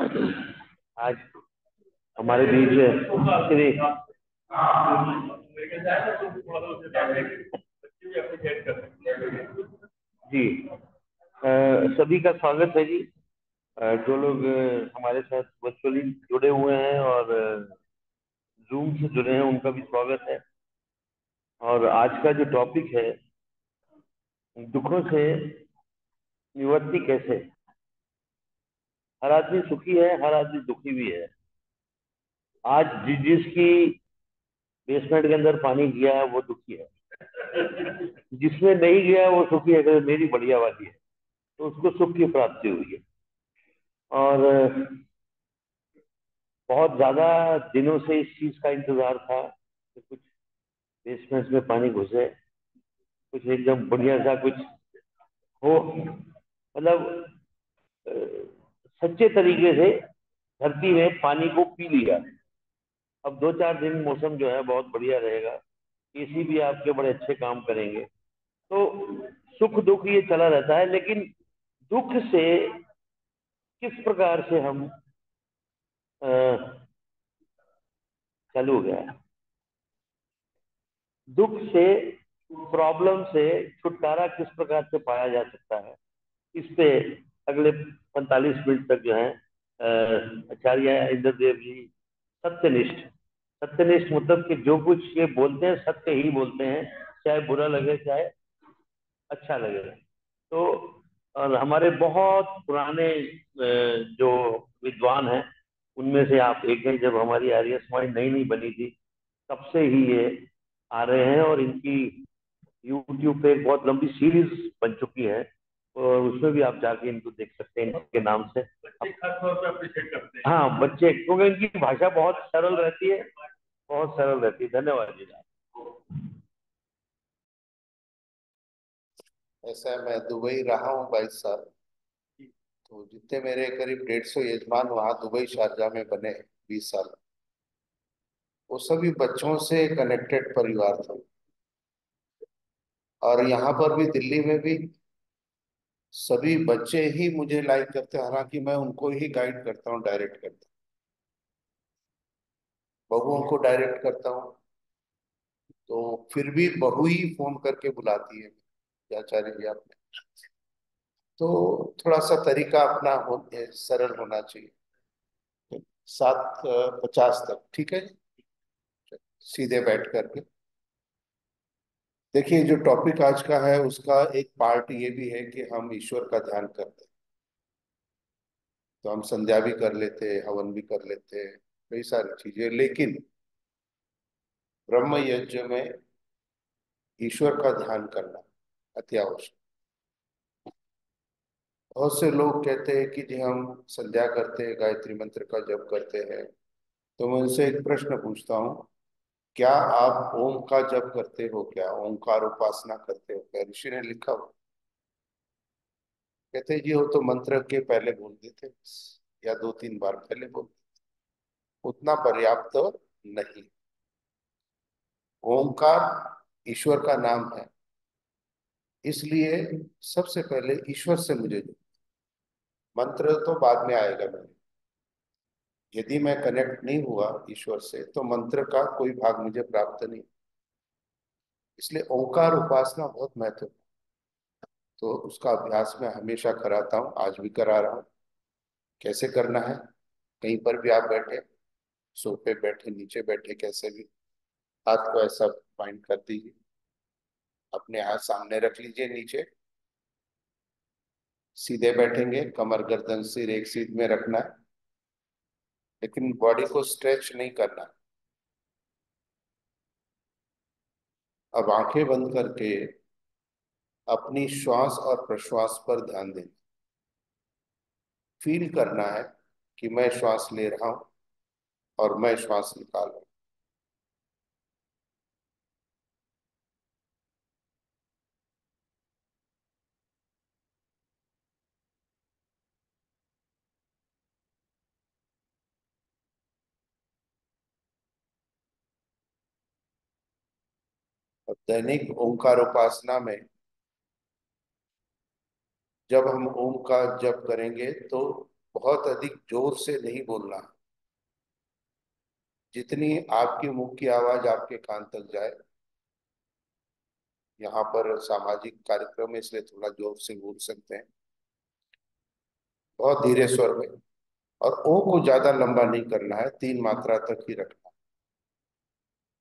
आज हमारे बीच श्री जी सभी का स्वागत है जी। जो लोग हमारे साथ वर्चुअली जुड़े हुए हैं और जूम से जुड़े हैं उनका भी स्वागत है। और आज का जो टॉपिक है, दुखों से निवृत्ति कैसे। हर आदमी सुखी है, हर आदमी दुखी भी है। आज जिसकी बेसमेंट के अंदर पानी गया है वो दुखी है, जिसमें नहीं गया वो सुखी है, मेरी बढ़िया वाली है, तो उसको सुख की प्राप्ति हुई है। और बहुत ज्यादा दिनों से इस चीज का इंतजार था कि कुछ बेसमेंट में पानी घुसे, कुछ एकदम बढ़िया सा कुछ हो, मतलब अ, सच्चे तरीके से धरती ने पानी को पी लिया। अब 2-4 दिन मौसम जो है बहुत बढ़िया रहेगा, एसी भी आपके बड़े अच्छे काम करेंगे। तो सुख दुख ये चला रहता है, लेकिन दुख से किस प्रकार से हम अ, चालू हो गया, दुख से, प्रॉब्लम से छुटकारा किस प्रकार से पाया जा सकता है, इस पे अगले 45 मिनट तक जो है आचार्य इंद्रदेव जी सत्यनिष्ठ, सत्यनिष्ठ मतलब कि जो कुछ ये बोलते हैं सत्य ही बोलते हैं, चाहे बुरा लगे चाहे अच्छा लगे। तो और हमारे बहुत पुराने जो विद्वान हैं उनमें से आप एक हैं। जब हमारी आर्य समाज नई नई बनी थी तब से ही ये आ रहे हैं, और इनकी यूट्यूब पे एक बहुत लंबी सीरीज बन चुकी है, और उसमें भी आप जाके इनको देख सकते हैं इनके नाम से। बच्चे खासतौर पे अप्रिशिएट करते हैं, हाँ बच्चे, क्योंकि इनकी भाषा बहुत सरल रहती है, बहुत सरल रहती है। धन्यवाद जी। ऐसा है, मैं दुबई रहा हूँ 22 साल। तो जितने मेरे करीब 150 यजमान वहाँ दुबई शारजाह में बने 20 साल, वो सभी बच्चों से कनेक्टेड परिवार था। और यहाँ पर भी दिल्ली में भी सभी बच्चे ही मुझे लाइक करते हैं, हालांकि मैं उनको ही गाइड करता हूँ, डायरेक्ट करता हूँ, बहुओं को डायरेक्ट करता हूँ। तो फिर भी बहू ही फोन करके बुलाती है कि आचार्य जी आपने, तो थोड़ा सा तरीका अपना सरल होना चाहिए। 7:50 तक ठीक है, सीधे बैठ करके। देखिए, जो टॉपिक आज का है उसका एक पार्ट ये भी है कि हम ईश्वर का ध्यान करते हैं। तो हम संध्या भी कर लेते हैं, हवन भी कर लेते हैं, कई सारी चीजें, लेकिन ब्रह्म यज्ञ में ईश्वर का ध्यान करना अति आवश्यक। बहुत से लोग कहते हैं कि जी हम संध्या करते हैं, गायत्री मंत्र का जप करते हैं। तो मैं उनसे एक प्रश्न पूछता हूँ, क्या आप ओम का जप करते हो? क्या ओंकार उपासना करते हो? क्या ऋषि ने लिखा हो? कहते हैं जी वो तो मंत्र के पहले बोल देते, या 2-3 बार पहले बोल, उतना पर्याप्त नहीं। ओंकार ईश्वर का नाम है, इसलिए सबसे पहले ईश्वर से मुझे मंत्र तो बाद में आएगा मेरे। यदि मैं कनेक्ट नहीं हुआ ईश्वर से तो मंत्र का कोई भाग मुझे प्राप्त नहीं। इसलिए ओंकार उपासना बहुत महत्वपूर्ण। तो उसका अभ्यास मैं हमेशा कराता हूँ, आज भी करा रहा हूँ। कैसे करना है? कहीं पर भी आप बैठे, सोफे बैठे, नीचे बैठे, कैसे भी हाथ को ऐसा बाइंड कर दीजिए, अपने हाथ सामने रख लीजिए नीचे, सीधे बैठेंगे, कमर गर्दन सिर एक सीध में रखना है, लेकिन बॉडी को स्ट्रेच नहीं करना। अब आंखें बंद करके अपनी श्वास और प्रश्वास पर ध्यान दें। फील करना है कि मैं श्वास ले रहा हूं और मैं श्वास निकाल रहा हूं। और दैनिक ओंकार उपासना में जब हम ओम का जप करेंगे तो बहुत अधिक जोर से नहीं बोलना है। जितनी आपकी मुंह की आवाज आपके कान तक जाए। यहाँ पर सामाजिक कार्यक्रम है इसलिए थोड़ा जोर से बोल सकते हैं, बहुत धीरे स्वर में। और ओ को ज्यादा लंबा नहीं करना है, 3 मात्रा तक ही रखना है।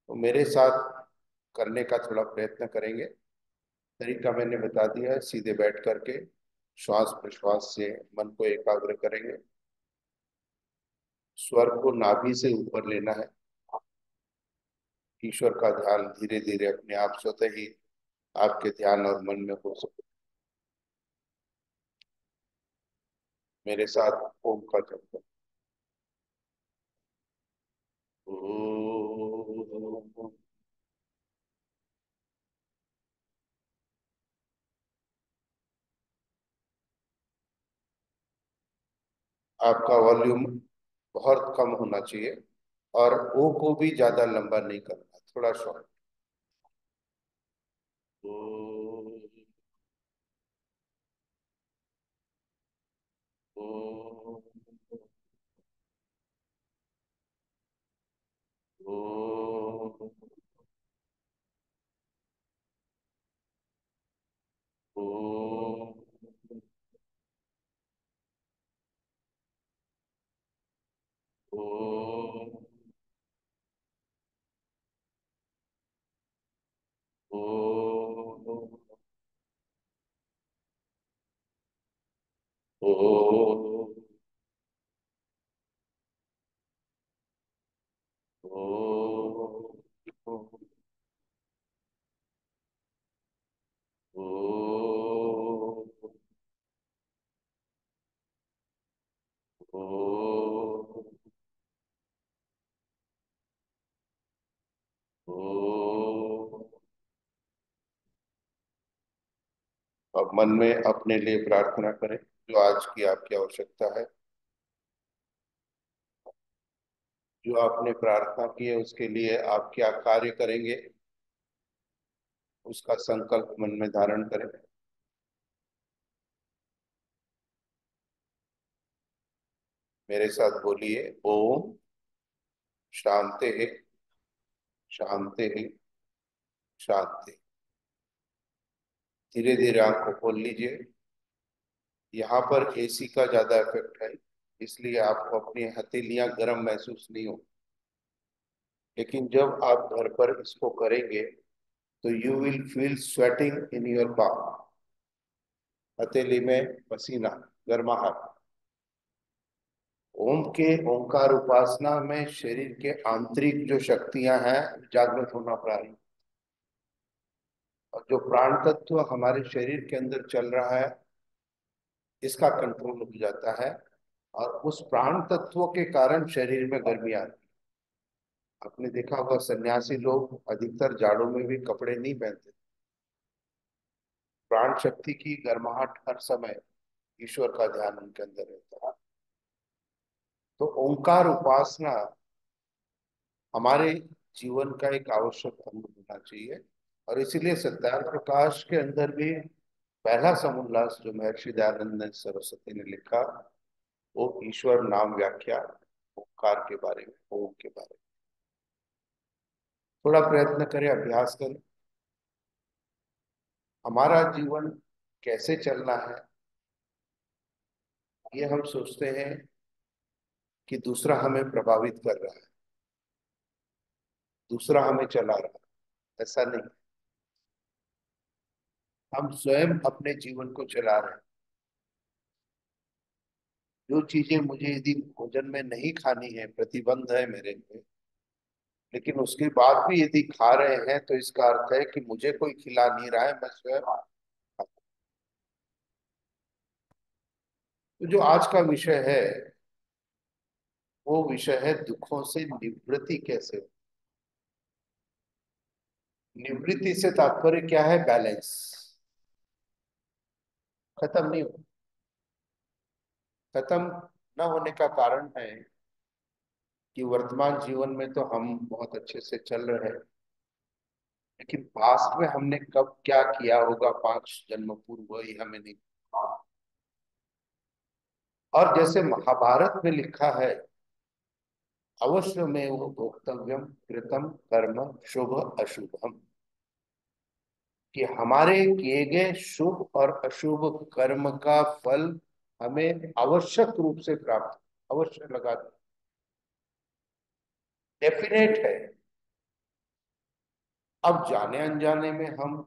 तो मेरे साथ करने का थोड़ा प्रयत्न करेंगे। तरीका मैंने बता दिया है, सीधे बैठ करके श्वास प्रश्वास से मन को एकाग्र करेंगे। स्वर को नाभि से ऊपर लेना है। ईश्वर का ध्यान धीरे धीरे अपने आप स्वतः ही आपके ध्यान और मन में हो सके। मेरे साथ ओम का जप करें। ओम। आपका वॉल्यूम बहुत कम होना चाहिए और ओ को भी ज्यादा लंबा नहीं करना, थोड़ा शॉर्ट। ओम। ओम। ओम। ओम। ओम। ओम। ओम। ओम। ओम। ओम। ओम। अब मन में अपने लिए प्रार्थना करें, जो आज की आपकी आवश्यकता है। जो आपने प्रार्थना की है उसके लिए आप क्या कार्य करेंगे, उसका संकल्प मन में धारण करें। मेरे साथ बोलिए, ओम शांति है, शांति है, शांति। धीरे धीरे आंख को खोल लीजिए। यहाँ पर एसी का ज्यादा इफेक्ट है, इसलिए आपको अपनी हथेलियां गर्म महसूस नहीं हो। लेकिन जब आप घर पर इसको करेंगे तो you will feel sweating in your palm. हथेली में पसीना, गर्माहट। ओम के ओंकार उपासना में शरीर के आंतरिक जो शक्तियां हैं जागृत होना प्रारंभ। और जो प्राण तत्व हमारे शरीर के अंदर चल रहा है इसका कंट्रोल हो जाता है। और उस प्राण तत्वों के कारण शरीर में गर्मी आती है। आपने देखा होगा सन्यासी लोग अधिकतर जाड़ों में भी कपड़े नहीं पहनते। प्राण शक्ति की गर्माहट हर समय ईश्वर का ध्यान उनके अंदर रहता है। तो ओंकार उपासना हमारे जीवन का एक आवश्यक अंग होना चाहिए। और इसीलिए सत्यार्थ प्रकाश के अंदर भी पहला समुल्लास जो महर्षि दयानंद सरस्वती ने लिखा, वो ईश्वर नाम व्याख्या ओंकार के बारे में, ओम के बारे में। थोड़ा प्रयत्न करें, अभ्यास करें। हमारा जीवन कैसे चलना है ये हम सोचते हैं कि दूसरा हमें प्रभावित कर रहा है, दूसरा हमें चला रहा है। ऐसा नहीं, हम स्वयं अपने जीवन को चला रहे हैं। जो चीजें मुझे यदि भोजन में नहीं खानी है, प्रतिबंध है मेरे पे, लेकिन उसके बाद भी यदि खा रहे हैं तो इसका अर्थ है कि मुझे कोई खिला नहीं रहा है, मैं स्वयं। तो जो आज का विषय है वो विषय है दुखों से निवृत्ति कैसे हो। निवृत्ति से तात्पर्य क्या है? बैलेंस। खत्म नहीं हो, खत्म न होने का कारण है कि वर्तमान जीवन में तो हम बहुत अच्छे से चल रहे हैं, लेकिन पास्ट में हमने कब क्या किया होगा 5 जन्म पूर्व, वही हमें नहीं। और जैसे महाभारत में लिखा है, अवश्य में वो भोक्तव्यम कृतम कर्म शुभ अशुभम, कि हमारे किए गए शुभ और अशुभ कर्म का फल हमें आवश्यक रूप से प्राप्त, अवश्य लगा, डेफिनेट है। अब जाने अनजाने में हम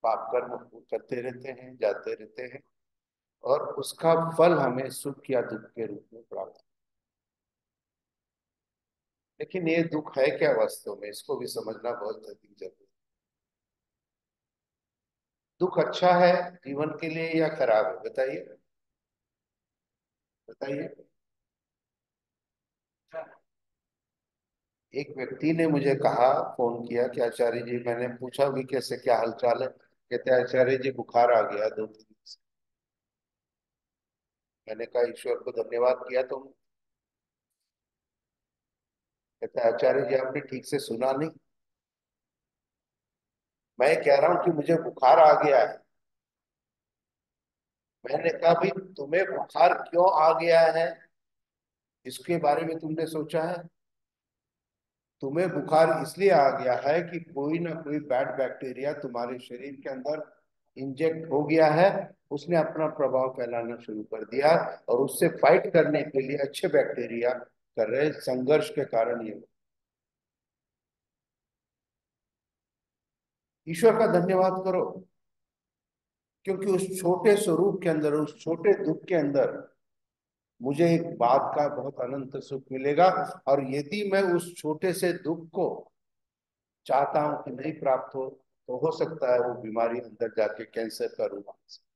पाप कर्म करते रहते हैं, जाते रहते हैं, और उसका फल हमें सुख या दुख के रूप में प्राप्त। लेकिन ये दुख है क्या वास्तव में, इसको भी समझना बहुत अधिक जरूरी है। दुख अच्छा है जीवन के लिए या खराब है, बताइए, बताइए। एक व्यक्ति ने मुझे कहा, फोन किया कि आचार्य जी, मैंने पूछा भी कैसे, क्या हालचाल है, कहते हैं आचार्य जी बुखार आ गया 2 दिन से। मैंने कहा ईश्वर को धन्यवाद किया तुम। कहते हैं आचार्य जी आपने ठीक से सुना नहीं, मैं कह रहा हूं कि मुझे बुखार आ गया है। मैंने कहा भाई तुम्हें बुखार क्यों आ गया है, इसके बारे में तुमने सोचा है? तुम्हें बुखार इसलिए आ गया है कि कोई ना कोई बैड बैक्टीरिया तुम्हारे शरीर के अंदर इंजेक्ट हो गया है, उसने अपना प्रभाव फैलाना शुरू कर दिया, और उससे फाइट करने के लिए अच्छे बैक्टीरिया कर रहे संघर्ष के कारण ये। ईश्वर का धन्यवाद करो, क्योंकि उस छोटे स्वरूप के अंदर, उस छोटे दुख के अंदर मुझे एक बात का बहुत अनंत सुख मिलेगा। और यदि मैं उस छोटे से दुख को चाहता हूं कि नहीं प्राप्त हो, तो हो सकता है वो बीमारी अंदर जाके कैंसर का रूप ले सके।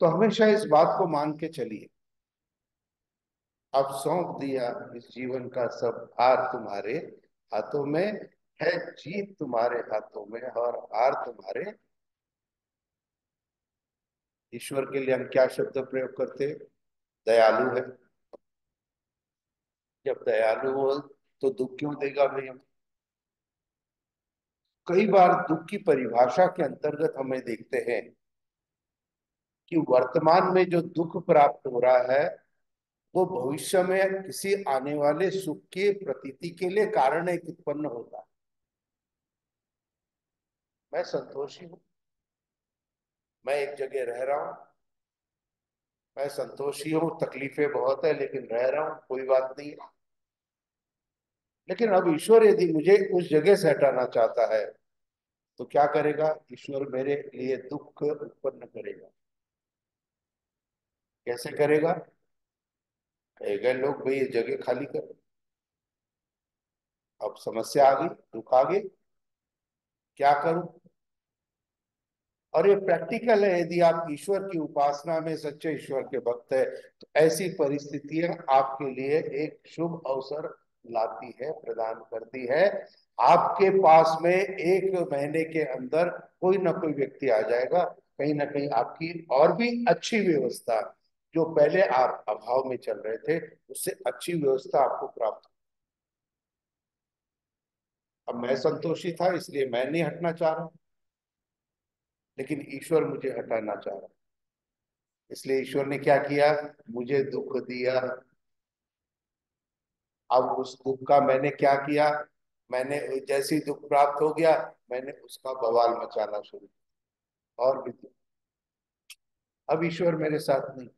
तो हमेशा इस बात को मान के चलिए, अब सौंप दिया इस जीवन का सब भार तुम्हारे हाथों में है, जीत तुम्हारे हाथों में और हार तुम्हारे। ईश्वर के लिए हम क्या शब्द प्रयोग करते हैं? दयालु है। जब दयालु हो तो दुख क्यों देगा भाई हम? कई बार दुख की परिभाषा के अंतर्गत हमें देखते हैं कि वर्तमान में जो दुख प्राप्त हो रहा है, वो भविष्य में किसी आने वाले सुख की प्रतीति के लिए कारण एक उत्पन्न होता है। मैं संतोषी हूँ, मैं एक जगह रह रहा हूँ, मैं संतोषी हूँ, तकलीफें बहुत है लेकिन रह रहा हूँ, कोई बात नहीं है। लेकिन अब ईश्वर यदि मुझे उस जगह से हटाना चाहता है, तो क्या करेगा? ईश्वर मेरे लिए दुख उत्पन्न करेगा। कैसे करेगा? कहेगा लोग भाई ये जगह खाली कर। अब समस्या आ गई, दुख आ गई, क्या करूं? और ये प्रैक्टिकल है, यदि आप ईश्वर की उपासना में सच्चे ईश्वर के भक्त है, तो ऐसी परिस्थितियां आपके लिए एक शुभ अवसर लाती है, प्रदान करती है। आपके पास में 1 महीने के अंदर कोई ना कोई व्यक्ति आ जाएगा, कहीं ना कहीं आपकी और भी अच्छी व्यवस्था, जो पहले आप अभाव में चल रहे थे, उससे अच्छी व्यवस्था आपको प्राप्त। अब मैं संतोषी था इसलिए मैं नहीं हटना चाह रहा, लेकिन ईश्वर मुझे हटाना चाह रहा। इसलिए ईश्वर ने क्या किया? मुझे दुख दिया। अब उस दुख का मैंने क्या किया? मैंने जैसे ही दुख प्राप्त हो गया, मैंने उसका बवाल मचाना शुरू किया, और भी दुख। अब ईश्वर मेरे साथ नहीं।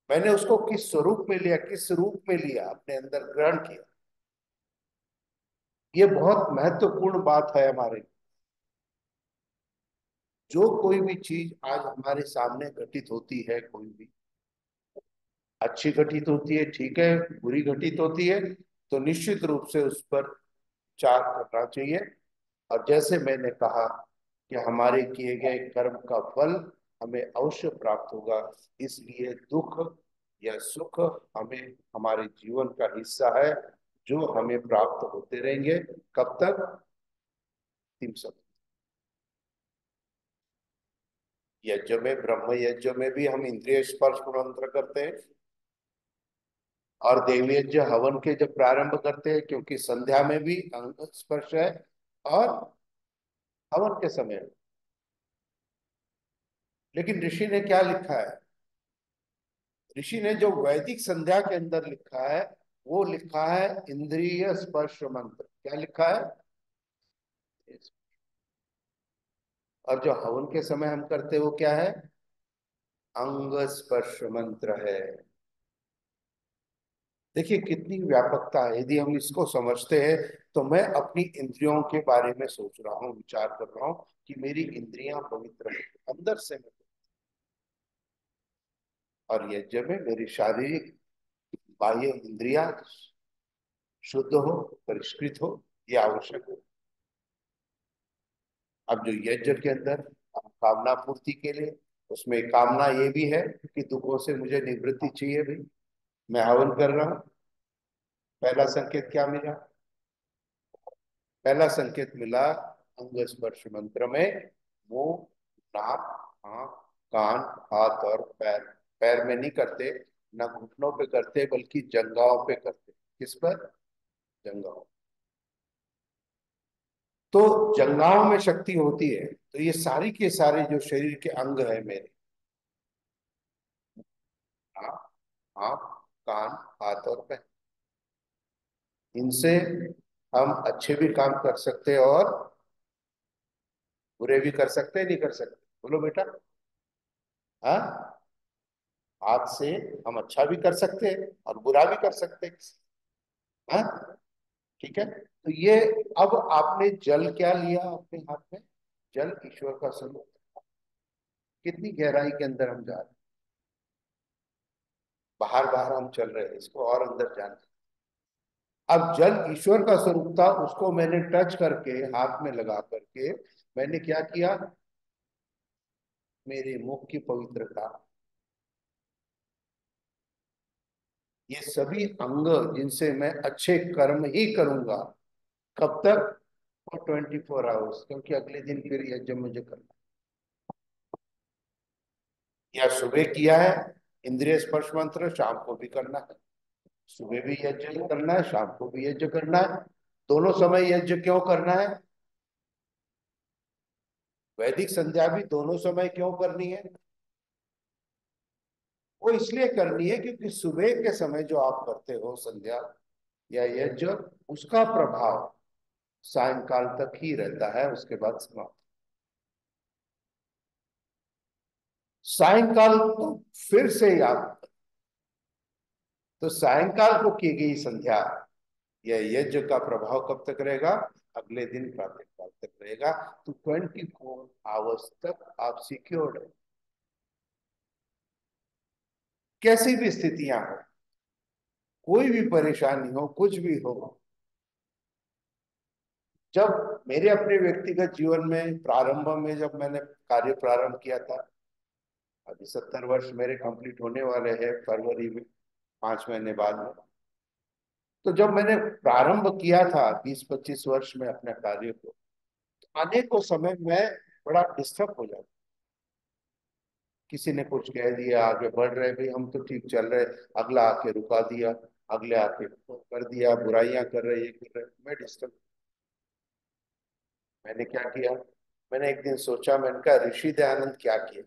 मैंने उसको किस स्वरूप में लिया, किस रूप में लिया, अपने अंदर ग्रहण किया। ये बहुत महत्वपूर्ण बात है हमारे। जो कोई भी चीज आज हमारे सामने घटित होती है, कोई भी अच्छी घटित होती है, ठीक है, बुरी घटित होती है, तो निश्चित रूप से उस पर विचार करना चाहिए। और जैसे मैंने कहा कि हमारे किए गए कर्म का फल हमें अवश्य प्राप्त होगा, इसलिए दुख या सुख हमें हमारे जीवन का हिस्सा है, जो हमें प्राप्त होते रहेंगे। कब तक? अंतिम समय। यज्ञ में, ब्रह्म यज्ञ में भी हम इंद्रिय स्पर्श मंत्र करते हैं, और देवी यज्ञ हवन के जब प्रारंभ करते हैं, क्योंकि संध्या में भी अंग स्पर्श है, और हवन के समय लेकिन ऋषि ने क्या लिखा है? ऋषि ने जो वैदिक संध्या के अंदर लिखा है, वो लिखा है इंद्रिय स्पर्श मंत्र। क्या लिखा है? और जो हवन के समय हम करते हैं वो क्या है? अंग स्पर्श मंत्र है। देखिए कितनी व्यापकता है। यदि हम इसको समझते हैं तो मैं अपनी इंद्रियों के बारे में सोच रहा हूँ, विचार कर रहा हूँ कि मेरी इंद्रियां पवित्र हैं, अंदर से मैं। और यज्ञ में मेरी शारीरिक बाह्य इंद्रियां शुद्ध हो, परिष्कृत हो, ये आवश्यक हो। अब जो यज्ञ के अंदर हम कामना पूर्ति के लिए, उसमें कामना ये भी है कि दुखों से मुझे निवृत्ति चाहिए भाई, मैं हवन कर रहा हूँ। पहला संकेत क्या मिला? पहला संकेत मिला अंग स्पर्श मंत्र में, मुंह, नाक, आंख, कान, हाथ और पैर। पैर में नहीं करते, ना घुटनों पे करते, बल्कि जंघाओं पे करते। किस पर? जंघाओं। तो जंघाओं में शक्ति होती है। तो ये सारी के सारे जो शरीर के अंग है मेरे, नाक, आंख, कान, हाथ और पैर, इनसे हम अच्छे भी काम कर सकते हैं और बुरे भी कर सकते हैं। नहीं कर सकते? बोलो बेटा। हाँ, हाथ से हम अच्छा भी कर सकते हैं और बुरा भी कर सकते हैं। हाँ, ठीक है। तो ये, अब आपने जल क्या लिया अपने हाथ में? जल ईश्वर का स्वरूप। कितनी गहराई के अंदर हम जा रहे हैं। बाहर बाहर हम चल रहे हैं, इसको और अंदर जाना। अब जल ईश्वर का स्वरूप था, उसको मैंने टच करके, हाथ में लगा करके मैंने क्या किया? मेरे मुख की पवित्रता, ये सभी अंग जिनसे मैं अच्छे कर्म ही करूंगा। कब तक? फॉर 24 आवर्स, क्योंकि अगले दिन फिर यज्ञ मुझे करना। या सुबह किया है इंद्रिय स्पर्श मंत्र, शाम को भी करना है। सुबह भी यज्ञ करना है, शाम को भी यज्ञ करना है। दोनों समय यज्ञ क्यों करना है? वैदिक संध्या भी दोनों समय क्यों करनी है? वो इसलिए करनी है क्योंकि सुबह के समय जो आप करते हो संध्या या यज्ञ, उसका प्रभाव सायंकाल तक ही रहता है, उसके बाद समाप्त। सायंकाल तो फिर से याद। तो सायंकाल को की गई संध्या या यज्ञ का प्रभाव कब तक रहेगा? अगले दिन प्रातःकाल तक रहेगा। तो 24 आवर्स तक आप सिक्योर्ड है। कैसी भी स्थितियां हो, कोई भी परेशानी हो, कुछ भी हो। जब मेरे अपने व्यक्तिगत जीवन में प्रारंभ में, जब मैंने कार्य प्रारंभ किया था, अभी 70 वर्ष मेरे कंप्लीट होने वाले हैं फरवरी में, 5 महीने बाद में। तो जब मैंने प्रारंभ किया था 20-25 वर्ष में अपने कार्य को, अनेकों समय में बड़ा डिस्टर्ब हो जाता। किसी ने कुछ कह दिया, आगे बढ़ रहे भाई, हम तो ठीक चल रहे, अगला आके रुका दिया, अगले आके कर दिया, बुराइयां कर रहे, ये कर रहे, मैं डिस्टर्ब। मैंने क्या किया? मैंने एक दिन सोचा, मैंने कहा ऋषि दयानंद क्या किए।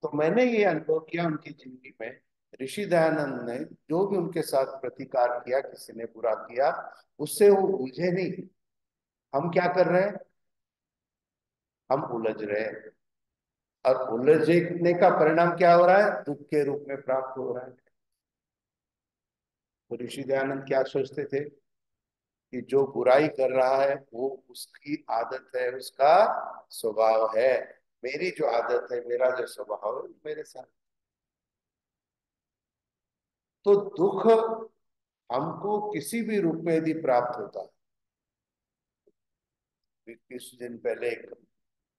तो मैंने ये अनुभव किया उनकी जिंदगी में। ऋषि दयानंद ने जो भी उनके साथ प्रतिकार किया, किसी ने बुरा किया, उससे वो उलझे नहीं। हम क्या कर रहे हैं? हम उलझ रहे हैं। और उलझने का परिणाम क्या हो रहा है? दुख के रूप में प्राप्त हो रहा है। तो ऋषि दयानंद क्या सोचते थे कि जो बुराई कर रहा है वो उसकी आदत है, उसका स्वभाव है। मेरी जो आदत है, मेरा जो स्वभाव है, मेरे साथ। तो दुख हमको किसी भी रूप में यदि प्राप्त होता है। कुछ दिन पहले एक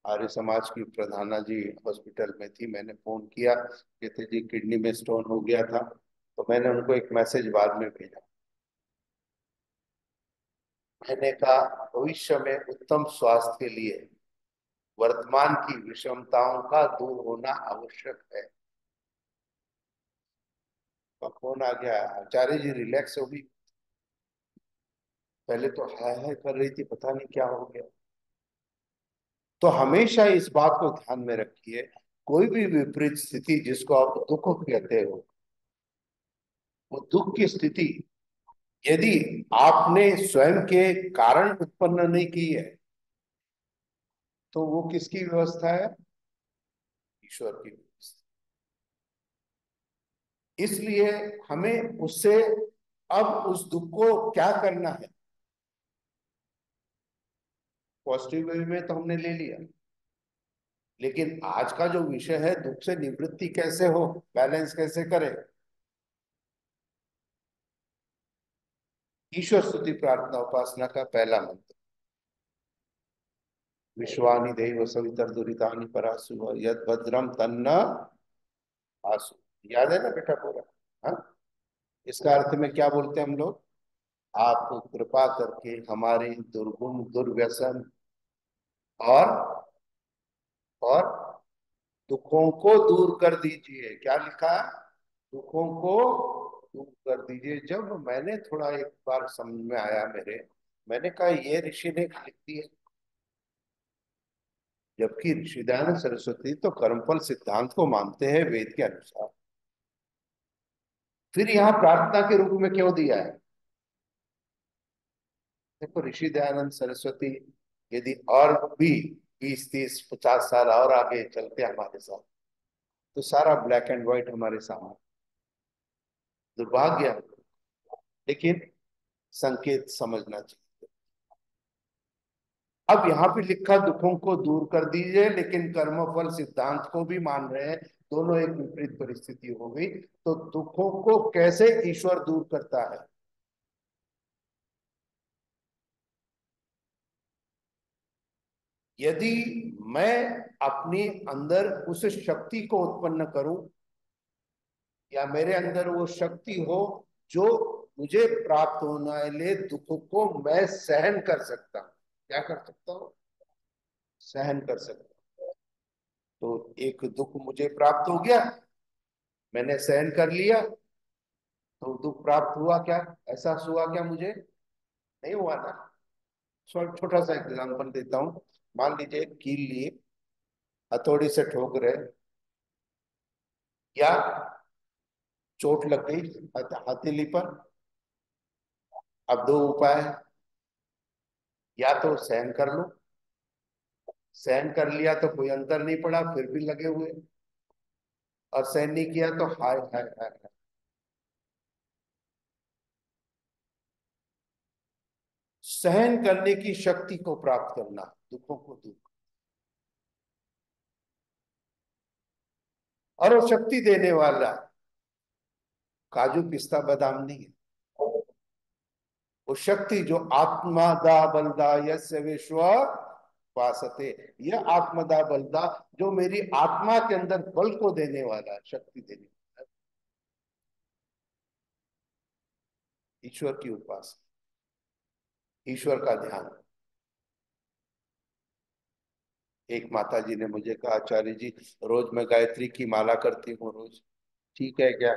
आर्य समाज की प्रधाना जी हॉस्पिटल में थी, मैंने फोन किया, कहते जी किडनी में स्टोन हो गया था। तो मैंने उनको एक मैसेज बाद में भेजा। मैंने कहा भविष्य में उत्तम स्वास्थ्य के लिए वर्तमान की विषमताओं का दूर होना आवश्यक है। तो फोन आ गया, आचार्य जी रिलैक्स हो गई। पहले तो हाय हाय कर रही थी, पता नहीं क्या हो गया। तो हमेशा इस बात को ध्यान में रखिए, कोई भी विपरीत स्थिति जिसको आप दुख कहते हो, वो दुख की स्थिति यदि आपने स्वयं के कारण उत्पन्न नहीं की है, तो वो किसकी व्यवस्था है? ईश्वर की व्यवस्था। इसलिए हमें उससे अब उस दुख को क्या करना है? पॉजिटिव वे में तो हमने ले लिया, लेकिन आज का जो विषय है, दुख से निवृत्ति कैसे हो, बैलेंस कैसे करें। ईश्वर स्तुति प्रार्थना उपासना का पहला मंत्र, विश्वानि देव सवितर दुरितानि परासु यद भद्रम तन्न आसु। याद है ना बेटा पूरा? हाँ। इसका अर्थ में क्या बोलते हैं हम लोग? आप कृपा करके हमारे दुर्गुण दुर्व्यसन और और दुखों को दूर कर दीजिए। क्या लिखा है? दुखों को दूर कर दीजिए। जब मैंने थोड़ा एक बार समझ में आया मेरे, मैंने कहा ये ऋषि ने लिख दी है, जबकि ऋषि दयानंद सरस्वती तो कर्मफल सिद्धांत को मानते हैं वेद के अनुसार। फिर यहाँ प्रार्थना के रूप में क्यों दिया है? देखो, ऋषि दयानंद सरस्वती यदि और भी 20 30 50 साल और आगे चलते हमारे साथ, तो सारा ब्लैक एंड व्हाइट हमारे सामने। दुर्भाग्य है, लेकिन संकेत समझना चाहिए। अब यहाँ पे लिखा दुखों को दूर कर दीजिए, लेकिन कर्मफल सिद्धांत को भी मान रहे हैं। दोनों एक विपरीत परिस्थिति हो गई। तो दुखों को कैसे ईश्वर दूर करता है? यदि मैं अपने अंदर उस शक्ति को उत्पन्न करूं, या मेरे अंदर वो शक्ति हो जो मुझे प्राप्त होने वाले दुख को मैं सहन कर सकता हूं। क्या कर सकता हूं? सहन कर सकता हूं। तो एक दुख मुझे प्राप्त हो गया, मैंने सहन कर लिया, तो दुख प्राप्त हुआ क्या? एहसास हुआ क्या मुझे? नहीं हुआ ना। छोटा सा एग्जांपल देता हूँ। मान लीजिए कील लिए, हथौड़ी से ठोक रहे, या चोट लग गई हथेली पर। अब दो उपाय है, या तो सहन कर लो, सहन कर लिया तो कोई अंतर नहीं पड़ा, फिर भी लगे हुए, और सहन नहीं किया तो हाय हाय हाय हाय। सहन करने की शक्ति को प्राप्त करना दुखों को दूर, और वो शक्ति देने वाला काजू पिस्ता बादाम नहीं है। वो शक्ति जो आत्मदा बलदा यस्य विश्व वासते, यह आत्मदा बलदा जो मेरी आत्मा के अंदर बल को देने वाला है, शक्ति देने वाला है, ईश्वर की उपासना, ईश्वर का ध्यान। एक माता जी ने मुझे कहा, आचार्य जी रोज मैं गायत्री की माला करती हूँ रोज, ठीक है क्या?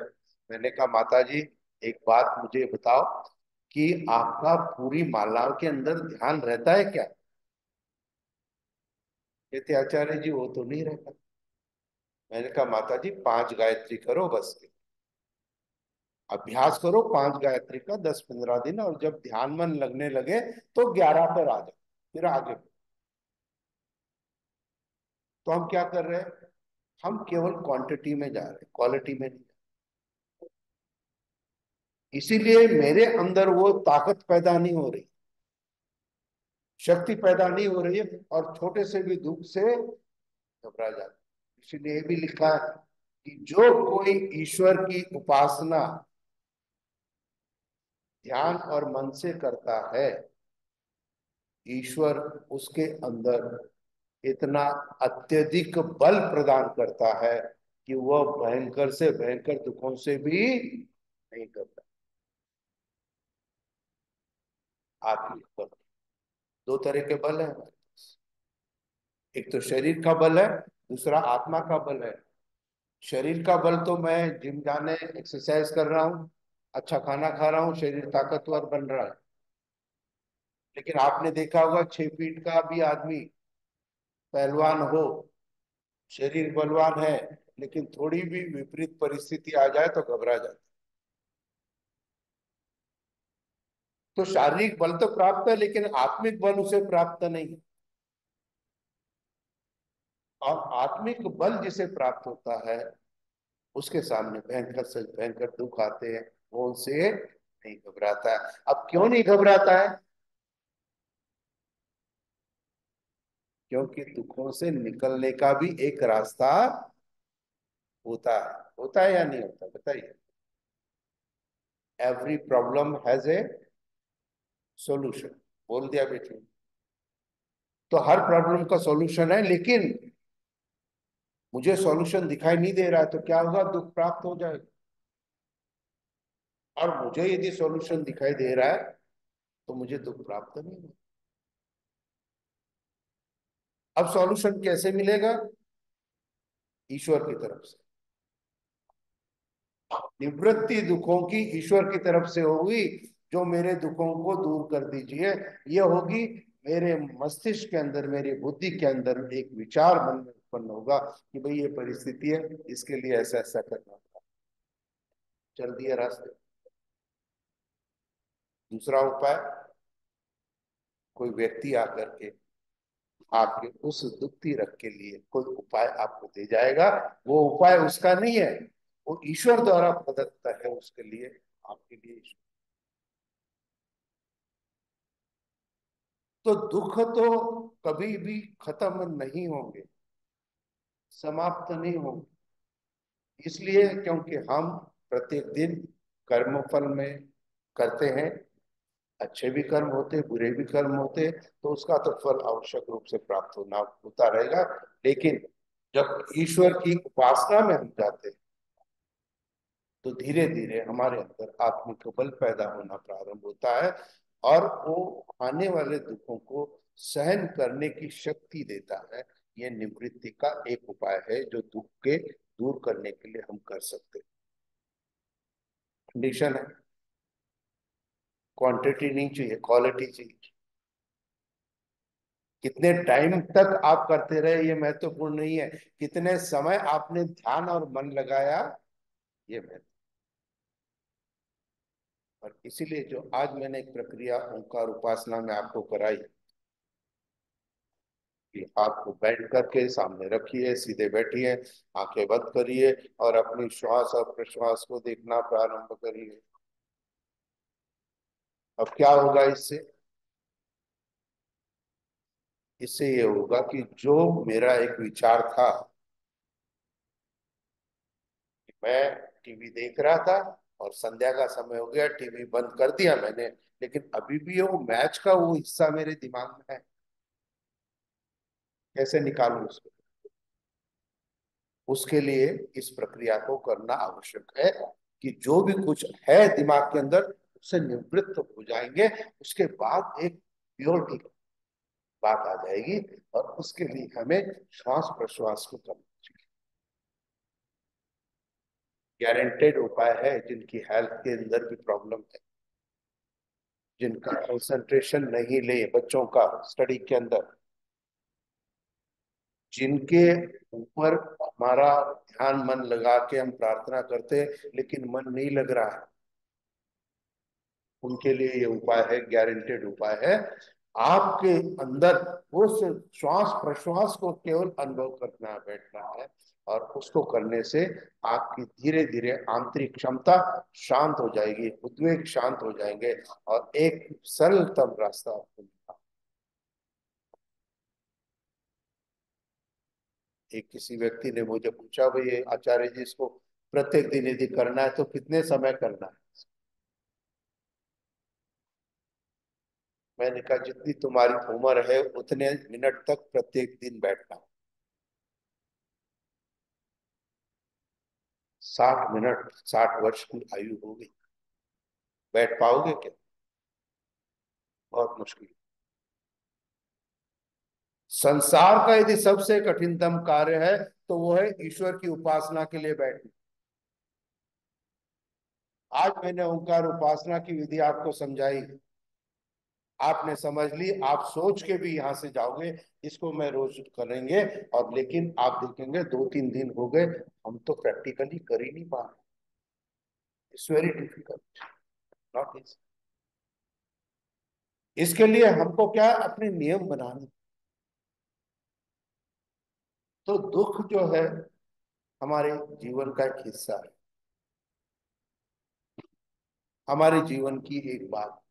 मैंने कहा माता जी एक बात मुझे बताओ कि आपका पूरी मालाओं के अंदर ध्यान रहता है क्या? कहते आचार्य जी वो तो नहीं रहता। मैंने कहा माता जी 5 गायत्री करो बस, अभ्यास करो 5 गायत्री का 10 15 दिन, और जब ध्यान मन लगने लगे तो 11 पर आ जाओ, फिर आगे। तो हम क्या कर रहे हैं? हम केवल क्वांटिटी में जा रहे हैं, क्वालिटी में नहीं। इसीलिए मेरे अंदर वो ताकत पैदा नहीं हो रही, शक्ति पैदा नहीं हो रही है, और छोटे से भी दुख से घबरा जाते। इसीलिए ये भी लिखा है कि जो कोई ईश्वर की उपासना ध्यान और मन से करता है, ईश्वर उसके अंदर इतना अत्यधिक बल प्रदान करता है कि वह भयंकर से भयंकर दुखों से भी नहीं करता। आत्मिक बल, 2 तरह के बल है। एक तो शरीर का बल है, दूसरा आत्मा का बल है। शरीर का बल तो मैं जिम जाने एक्सरसाइज कर रहा हूँ, अच्छा खाना खा रहा हूँ, शरीर ताकतवर बन रहा है। लेकिन आपने देखा होगा 6 फीट का भी आदमी पहलवान हो, शरीर बलवान है, लेकिन थोड़ी भी विपरीत परिस्थिति आ जाए तो घबरा जाता। तो शारीरिक बल तो प्राप्त है, लेकिन आत्मिक बल उसे प्राप्त नहीं है। और आत्मिक बल जिसे प्राप्त होता है, उसके सामने भयंकर से भयंकर दुख आते हैं, वो उनसे नहीं घबराता है। अब क्यों नहीं घबराता है? क्योंकि दुखों से निकलने का भी एक रास्ता होता है या नहीं होता, बताइए। Every problem has a solution, बोल दिया बेटे। तो हर प्रॉब्लम का सॉल्यूशन है, लेकिन मुझे सॉल्यूशन दिखाई नहीं दे रहा है, तो क्या होगा? दुख प्राप्त हो जाएगा। और मुझे यदि सॉल्यूशन दिखाई दे रहा है, तो मुझे दुख प्राप्त नहीं होगा। अब सॉल्यूशन कैसे मिलेगा? ईश्वर की तरफ से। निवृत्ति दुखों की ईश्वर की तरफ से होगी, जो मेरे दुखों को दूर कर दीजिए। ये होगी मेरे मस्तिष्क के अंदर, मेरी बुद्धि के अंदर एक विचार मन में उत्पन्न होगा कि भाई ये परिस्थिति है, इसके लिए ऐसा ऐसा करना होगा। चल दिया रास्ते। दूसरा उपाय, कोई व्यक्ति आकर के आपके उस दुखती रग के लिए कोई उपाय आपको दे जाएगा। वो उपाय उसका नहीं है, वो ईश्वर द्वारा प्रदत्त है उसके लिए, आपके लिए। तो दुख तो कभी भी खत्म नहीं होंगे, समाप्त नहीं होंगे। इसलिए क्योंकि हम प्रत्येक दिन कर्मफल में करते हैं, अच्छे भी कर्म होते, बुरे भी कर्म होते, तो उसका तो फल आवश्यक रूप से प्राप्त होना होता रहेगा। लेकिन जब ईश्वर की उपासना में हम जाते हैं, तो धीरे धीरे हमारे अंदर आत्मिक बल पैदा होना प्रारंभ होता है, और वो आने वाले दुखों को सहन करने की शक्ति देता है। ये निवृत्ति का एक उपाय है जो दुख के दूर करने के लिए हम कर सकते हैं। कंडीशन है, क्वांटिटी नहीं चाहिए, क्वालिटी चाहिए। कितने टाइम तक आप करते रहे ये महत्वपूर्ण नहीं है, कितने समय आपने ध्यान और मन लगाया ये महत्व। और इसीलिए जो आज मैंने एक प्रक्रिया ओंकार उपासना में आपको कराई, कि आपको बैठ करके सामने रखिए, सीधे बैठिए, आंखें बंद करिए और अपनी श्वास और प्रश्वास को देखना प्रारंभ करिए। अब क्या होगा इससे? इससे ये होगा कि जो मेरा एक विचार था कि मैं टीवी देख रहा था और संध्या का समय हो गया, टीवी बंद कर दिया मैंने, लेकिन अभी भी वो मैच का वो हिस्सा मेरे दिमाग में है, कैसे निकालूं उसको? उसके लिए इस प्रक्रिया को करना आवश्यक है, कि जो भी कुछ है दिमाग के अंदर उससे निवृत्त हो जाएंगे। उसके बाद एक प्योरिटी बात आ जाएगी, और उसके लिए हमें श्वास प्रश्वास को करना चाहिए। गारंटेड उपाय है। जिनकी हेल्थ के अंदर भी प्रॉब्लम है, जिनका कंसंट्रेशन नहीं ले बच्चों का स्टडी के अंदर, जिनके ऊपर हमारा ध्यान मन लगा के हम प्रार्थना करते हैं लेकिन मन नहीं लग रहा है, उनके लिए ये उपाय है, गारंटेड उपाय है। आपके अंदर वो सिर्फ श्वास प्रश्वास को केवल अनुभव करना है, बैठना है, और उसको करने से आपकी धीरे धीरे आंतरिक क्षमता शांत हो जाएगी, उद्वेग शांत हो जाएंगे, और एक सरलतम रास्ता आपको मिलेगा। एक किसी व्यक्ति ने मुझे पूछा, भाई आचार्य जी इसको प्रत्येक दिन यदि करना है तो कितने समय करना है? मैंने कहा जितनी तुम्हारी उम्र है उतने मिनट तक प्रत्येक दिन बैठना। 60 मिनट, 60 वर्ष की आयु हो गई, बैठ पाओगे क्या? बहुत मुश्किल। संसार का यदि सबसे कठिनतम कार्य है तो वो है ईश्वर की उपासना के लिए बैठना। आज मैंने ओंकार उपासना की विधि आपको समझाई, आपने समझ ली, आप सोच के भी यहां से जाओगे इसको मैं रोज करेंगे, और लेकिन आप देखेंगे 2-3 दिन हो गए, हम तो प्रैक्टिकली कर ही नहीं पा रहे। It's very difficult, not easy. इसके लिए हमको क्या अपने नियम बनाने। तो दुख जो है हमारे जीवन का एक हिस्सा है, हमारे जीवन की एक बात।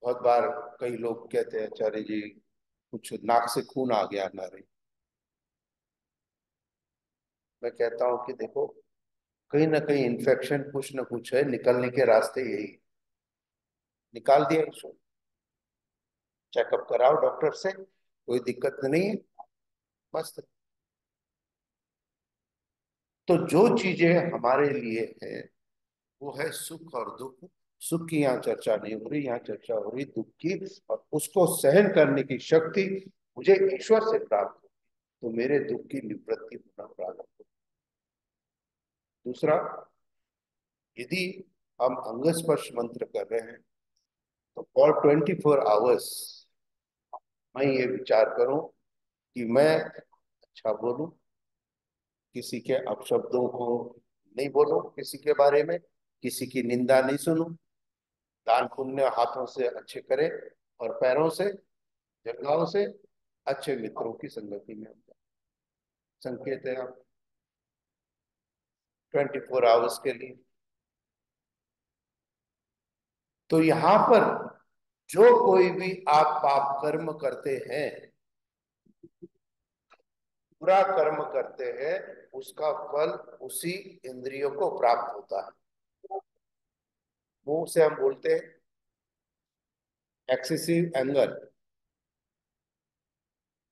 बहुत बार कई लोग कहते हैं आचार्य जी कुछ नाक से खून आ गया हमारे। मैं कहता हूं कि देखो, कहीं ना कहीं इन्फेक्शन कुछ ना कुछ है, निकलने के रास्ते यही, निकाल दिया इसको। चेकअप कराओ डॉक्टर से, कोई दिक्कत नहीं है, मस्त। तो जो चीजें हमारे लिए है वो है सुख और दुख। सुख की यहाँ चर्चा नहीं हो रही, यहाँ चर्चा हो रही दुख की, और उसको सहन करने की शक्ति मुझे ईश्वर से प्राप्त हो, तो मेरे दुख की निवृत्ति होना प्रारंभ हो। दूसरा, यदि हम अंग स्पर्श मंत्र कर रहे हैं तो फॉर 24 आवर्स मैं ये विचार करूं कि मैं अच्छा बोलूं, किसी के अपशब्दों को नहीं बोलूं, किसी के बारे में किसी की निंदा नहीं सुनूं, दान पुण्य हाथों से अच्छे करें, और पैरों से, जंघाओं से अच्छे मित्रों की संगति में हम जाएं। संकेत है आप 24 आवर्स के लिए। तो यहां पर जो कोई भी आप पाप कर्म करते हैं, बुरा कर्म करते हैं, उसका फल उसी इंद्रियों को प्राप्त होता है। मुंह से हम बोलते हैं एक्सेसिव एंगर,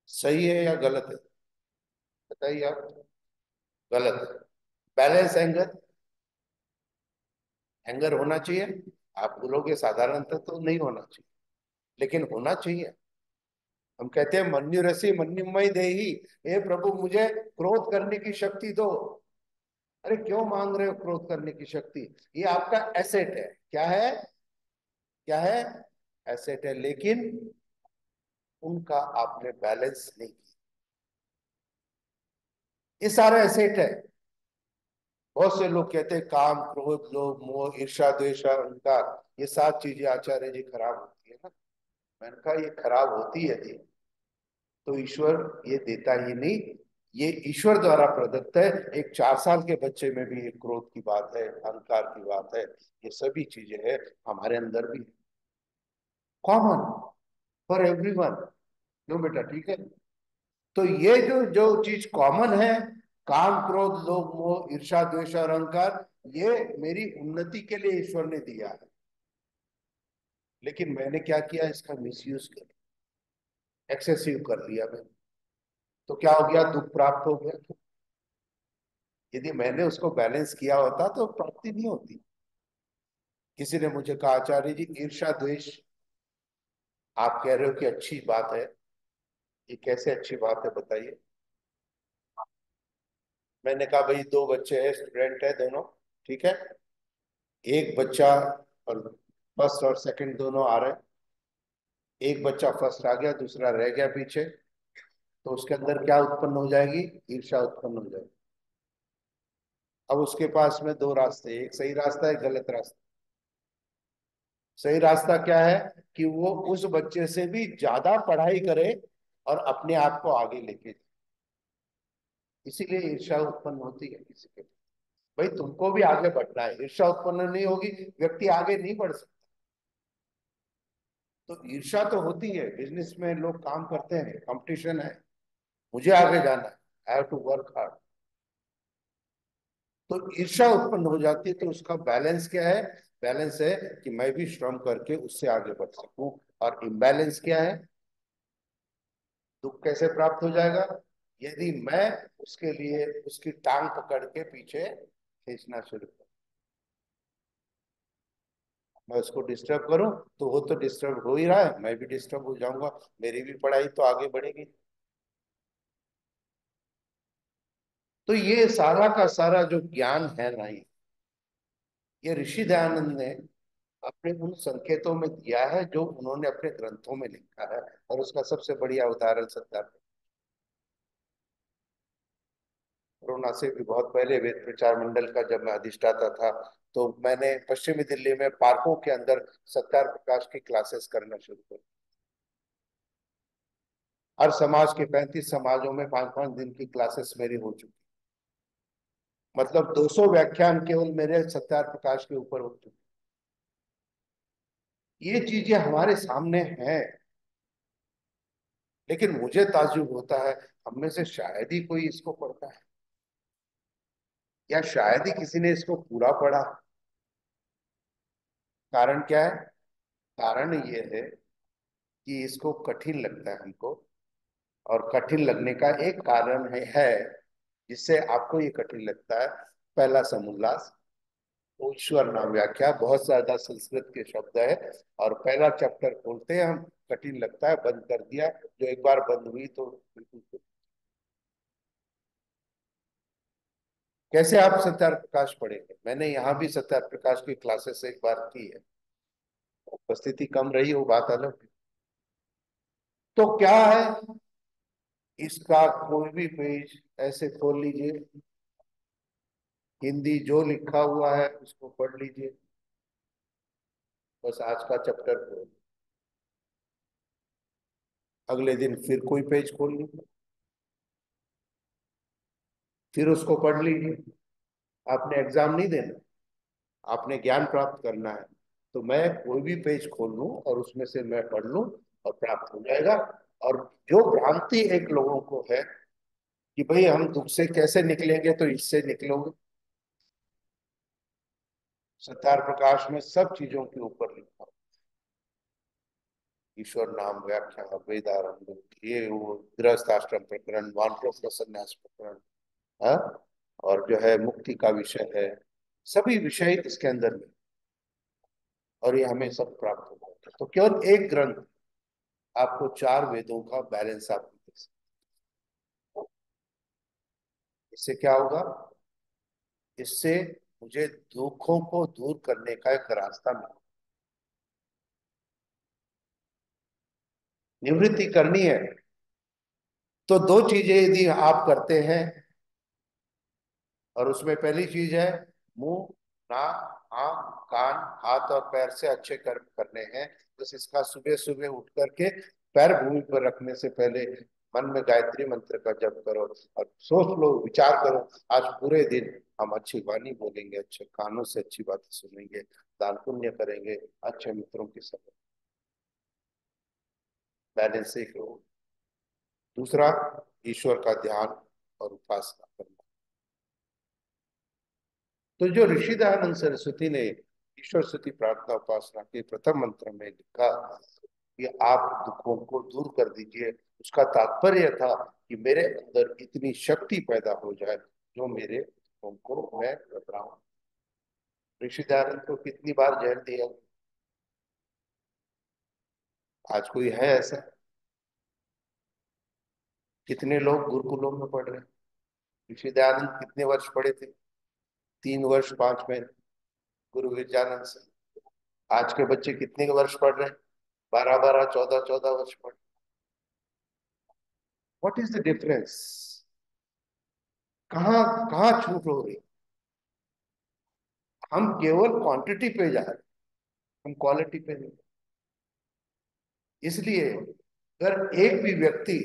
सही है या गलत है? बताइए आप। गलत है। बैलेंस एंगर, एंगर होना चाहिए, आप बोलोगे साधारणतः तो नहीं होना चाहिए, लेकिन होना चाहिए। हम कहते हैं मन्यु रसी मन्युमय देही, हे प्रभु मुझे क्रोध करने की शक्ति दो। अरे क्यों मांग रहे हो क्रोध करने की शक्ति? ये आपका एसेट है। क्या है? क्या है? एसेट है, लेकिन उनका आपने बैलेंस नहीं किया। ये सारा एसेट है। बहुत से लोग कहते हैं काम क्रोध लोभ मोह ईर्ष्या द्वेष अहंकार, ये 7 चीजें आचार्य जी खराब होती है ना। मैंने कहा ये खराब होती है जी, तो ईश्वर ये देता ही नहीं, ये ईश्वर द्वारा प्रदत्त है। एक 4 साल के बच्चे में भी एक क्रोध की बात है, अहंकार की बात है, ये सभी चीजें हैं हमारे अंदर भी, कॉमन फॉर एवरीवन। नो बेटा, ठीक है। तो ये जो जो चीज कॉमन है, काम क्रोध लोभ मोह ईर्ष्या द्वेष और अहंकार, ये मेरी उन्नति के लिए ईश्वर ने दिया है। लेकिन मैंने क्या किया? इसका मिसयूज कर, एक्सेसिव कर लिया मैंने। तो क्या हो गया? दुख प्राप्त हो गया। यदि मैंने उसको बैलेंस किया होता तो प्राप्ति नहीं होती। किसी ने मुझे कहा आचार्य जी ईर्ष्या द्वेष आप कह रहे हो कि अच्छी बात है, ये कैसे अच्छी बात है बताइए? मैंने कहा भाई 2 बच्चे हैं, स्टूडेंट है दोनों, ठीक है। एक बच्चा और फर्स्ट और सेकंड दोनों आ रहे हैं, एक बच्चा फर्स्ट आ गया, दूसरा रह गया पीछे, तो उसके अंदर क्या उत्पन्न हो जाएगी? ईर्ष्या उत्पन्न हो जाएगी। अब उसके पास में 2 रास्ते, एक सही रास्ता है, एक गलत रास्ता। सही रास्ता क्या है? कि वो उस बच्चे से भी ज्यादा पढ़ाई करे और अपने आप को आगे लेके जाए। इसीलिए ईर्ष्या उत्पन्न होती है किसी के। भाई तुमको भी आगे बढ़ना है, ईर्ष्या उत्पन्न नहीं होगी व्यक्ति आगे नहीं बढ़ सकता। तो ईर्ष्या तो होती है, बिजनेस में लोग काम करते हैं, कंपटीशन है, मुझे आगे जाना है, I have to work hard. तो ईर्ष्या उत्पन्न हो जाती है, तो उसका बैलेंस क्या है? बैलेंस है कि मैं भी श्रम करके उससे आगे बढ़ सकूं। और इम्बैलेंस क्या है? दुख कैसे प्राप्त हो जाएगा? यदि मैं उसके लिए उसकी टांग पकड़ के पीछे खींचना शुरू करूं, मैं उसको डिस्टर्ब करूं, तो वो तो डिस्टर्ब हो ही रहा है, मैं भी डिस्टर्ब हो जाऊंगा, मेरी भी पढ़ाई तो आगे बढ़ेगी। तो ये सारा का सारा जो ज्ञान है ना, ये ऋषि दयानंद ने अपने उन संकेतों में दिया है जो उन्होंने अपने ग्रंथों में लिखा है। और उसका सबसे बढ़िया उदाहरण सरदार कोरोना से भी बहुत पहले वेद प्रचार मंडल का जब मैं अधिष्ठाता था, तो मैंने पश्चिमी दिल्ली में पार्कों के अंदर सत्यार प्रकाश की क्लासेस करना शुरू कर। हर समाज के 35 समाजों में 5-5 दिन की क्लासेस मेरी हो चुकी। मतलब 200 व्याख्यान केवल मेरे सत्यार प्रकाश के ऊपर हो चुके। ये चीजें हमारे सामने हैं, लेकिन मुझे ताज्जुब होता है हम में से शायद ही कोई इसको पढ़ता है, या शायद ही किसी ने इसको पूरा पढ़ा। कारण क्या है? कारण ये है कि इसको कठिन लगता है हमको। और कठिन लगने का एक कारण है जिससे आपको ये कठिन लगता है। पहला समुल्लास, वो ईश्वर नाम व्याख्या, बहुत ज्यादा संस्कृत के शब्द है। और पहला चैप्टर खोलते हैं हम, कठिन लगता है, बंद कर दिया। जो एक बार बंद हुई तो बिल्कुल। कैसे आप सत्यार प्रकाश पढ़ेंगे? मैंने यहाँ भी सत्यार प्रकाश की क्लासेस एक बार की है, उपस्थिति कम रही, वो बात अलग है। तो क्या है, इसका कोई भी पेज ऐसे खोल लीजिए, हिंदी जो लिखा हुआ है उसको पढ़ लीजिए, बस आज का चैप्टर खोल, अगले दिन फिर कोई पेज खोल लीजिए, फिर उसको पढ़ लीजिए। आपने एग्जाम नहीं देना, आपने ज्ञान प्राप्त करना है। तो मैं कोई भी पेज खोल लूं और उसमें से मैं पढ़ लूं और प्राप्त हो जाएगा। और जो भ्रांति एक लोगों को है कि भाई हम दुख से कैसे निकलेंगे, तो इससे निकलोगे। सत्यार प्रकाश में सब चीजों के ऊपर लिखा, ईश्वर नाम व्याख्या, वेदारंभ, ये वो गृहस्थ आश्रम प्रकरण, वानप्रस्थ संन्यास प्रकरण, हाँ, और जो है मुक्ति का विषय है, सभी विषय इसके अंदर में। और ये हमें सब प्राप्त हो जाता है। तो केवल एक ग्रंथ आपको 4 वेदों का बैलेंस आपको दे सकता है। इससे क्या होगा? इससे मुझे दुखों को दूर करने का एक रास्ता मिला। निवृत्ति करनी है तो 2 चीजें यदि आप करते हैं, और उसमें पहली चीज है मुंह, नाक, आंख, कान, हाथ और पैर से अच्छे कर्म करने हैं। बस इसका सुबह सुबह उठ करके पैर भूमि पर रखने से पहले मन में गायत्री मंत्र का जप करो और सोच लो, विचार करो, आज पूरे दिन हम अच्छी वाणी बोलेंगे, अच्छे कानों से अच्छी बातें सुनेंगे, दान पुण्य करेंगे, अच्छे मित्रों के साथ। बैलेंस एक हो। दूसरा, ईश्वर का ध्यान और उपासना करना। तो जो ऋषि दयानंद सरस्वती ने ईश्वर स्तुति प्रार्थना उपासना के प्रथम मंत्र में लिखा कि आप दुखों को दूर कर दीजिए, उसका तात्पर्य था कि मेरे अंदर इतनी शक्ति पैदा हो जाए जो मेरे दुखों को मैं घबराऊं। ऋषि दयानंद को कितनी बार जहर दिया? आज कोई है ऐसा? कितने लोग गुरुकुलों में पढ़ रहे हैं? ऋषि दयानंद कितने वर्ष पढ़े थे? 3 वर्ष 5 महीने गुरु विद्यानंद से। आज के बच्चे कितने वर्ष पढ़ रहे हैं? 12 12 14 14 वर्ष पढ़। What is the difference? कहाँ कहाँ छूट हो रही? हम केवल क्वांटिटी पे जा रहे हैं, हम क्वालिटी पे नहीं। इसलिए अगर एक भी व्यक्ति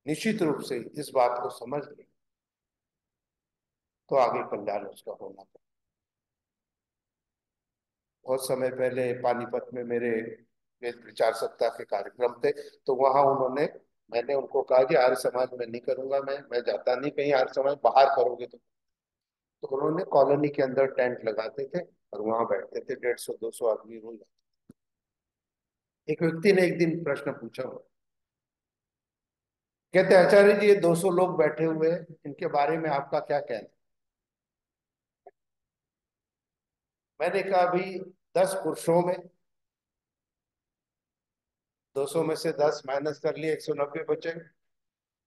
निश्चित रूप से इस बात को समझ ले तो आगे कल्याण उसका होना चाहिए। बहुत समय पहले पानीपत में मेरे वेद प्रचार सप्ताह के कार्यक्रम थे, तो वहां मैंने उनको कहा कि आर्य समाज में नहीं करूंगा, मैं जाता नहीं कहीं, आर्य समाज बाहर करोगे तो उन्होंने कॉलोनी के अंदर टेंट लगाते थे और वहां बैठते थे, 150 200 आदमी रोज। एक व्यक्ति ने एक दिन प्रश्न पूछा, कहते आचार्य जी ये 200 लोग बैठे हुए हैं, इनके बारे में आपका क्या कहना? मैंने कहा भाई 10 पुरुषों में, 200 में से 10 माइनस कर लिए, 190 बचे।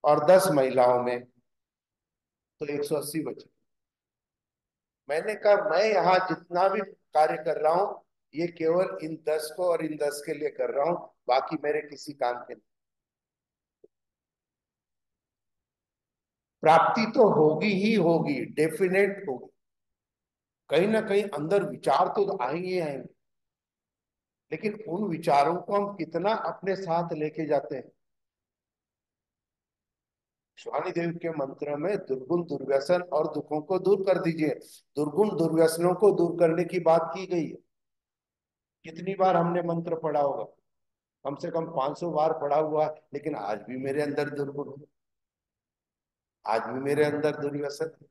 और 10 महिलाओं में तो 180 बचे। मैंने कहा मैं यहाँ जितना भी कार्य कर रहा हूं, ये केवल इन 10 को और इन 10 के लिए कर रहा हूं, बाकी मेरे किसी काम के नहीं। प्राप्ति तो होगी ही होगी, डेफिनेट होगी। कहीं ना कहीं अंदर विचार तो आएंगे आएंगे, लेकिन उन विचारों को हम कितना अपने साथ लेके जाते हैं। शिवानी देवी के मंत्र में दुर्गुण दुर्व्यसन और दुखों को दूर कर दीजिए, दुर्गुण दुर्व्यसनों को दूर करने की बात की गई है। कितनी बार हमने मंत्र पढ़ा होगा, कम से कम 500 बार पढ़ा हुआ है, लेकिन आज भी मेरे अंदर दुर्गुण है, आज भी मेरे अंदर दुर्व्यसन है।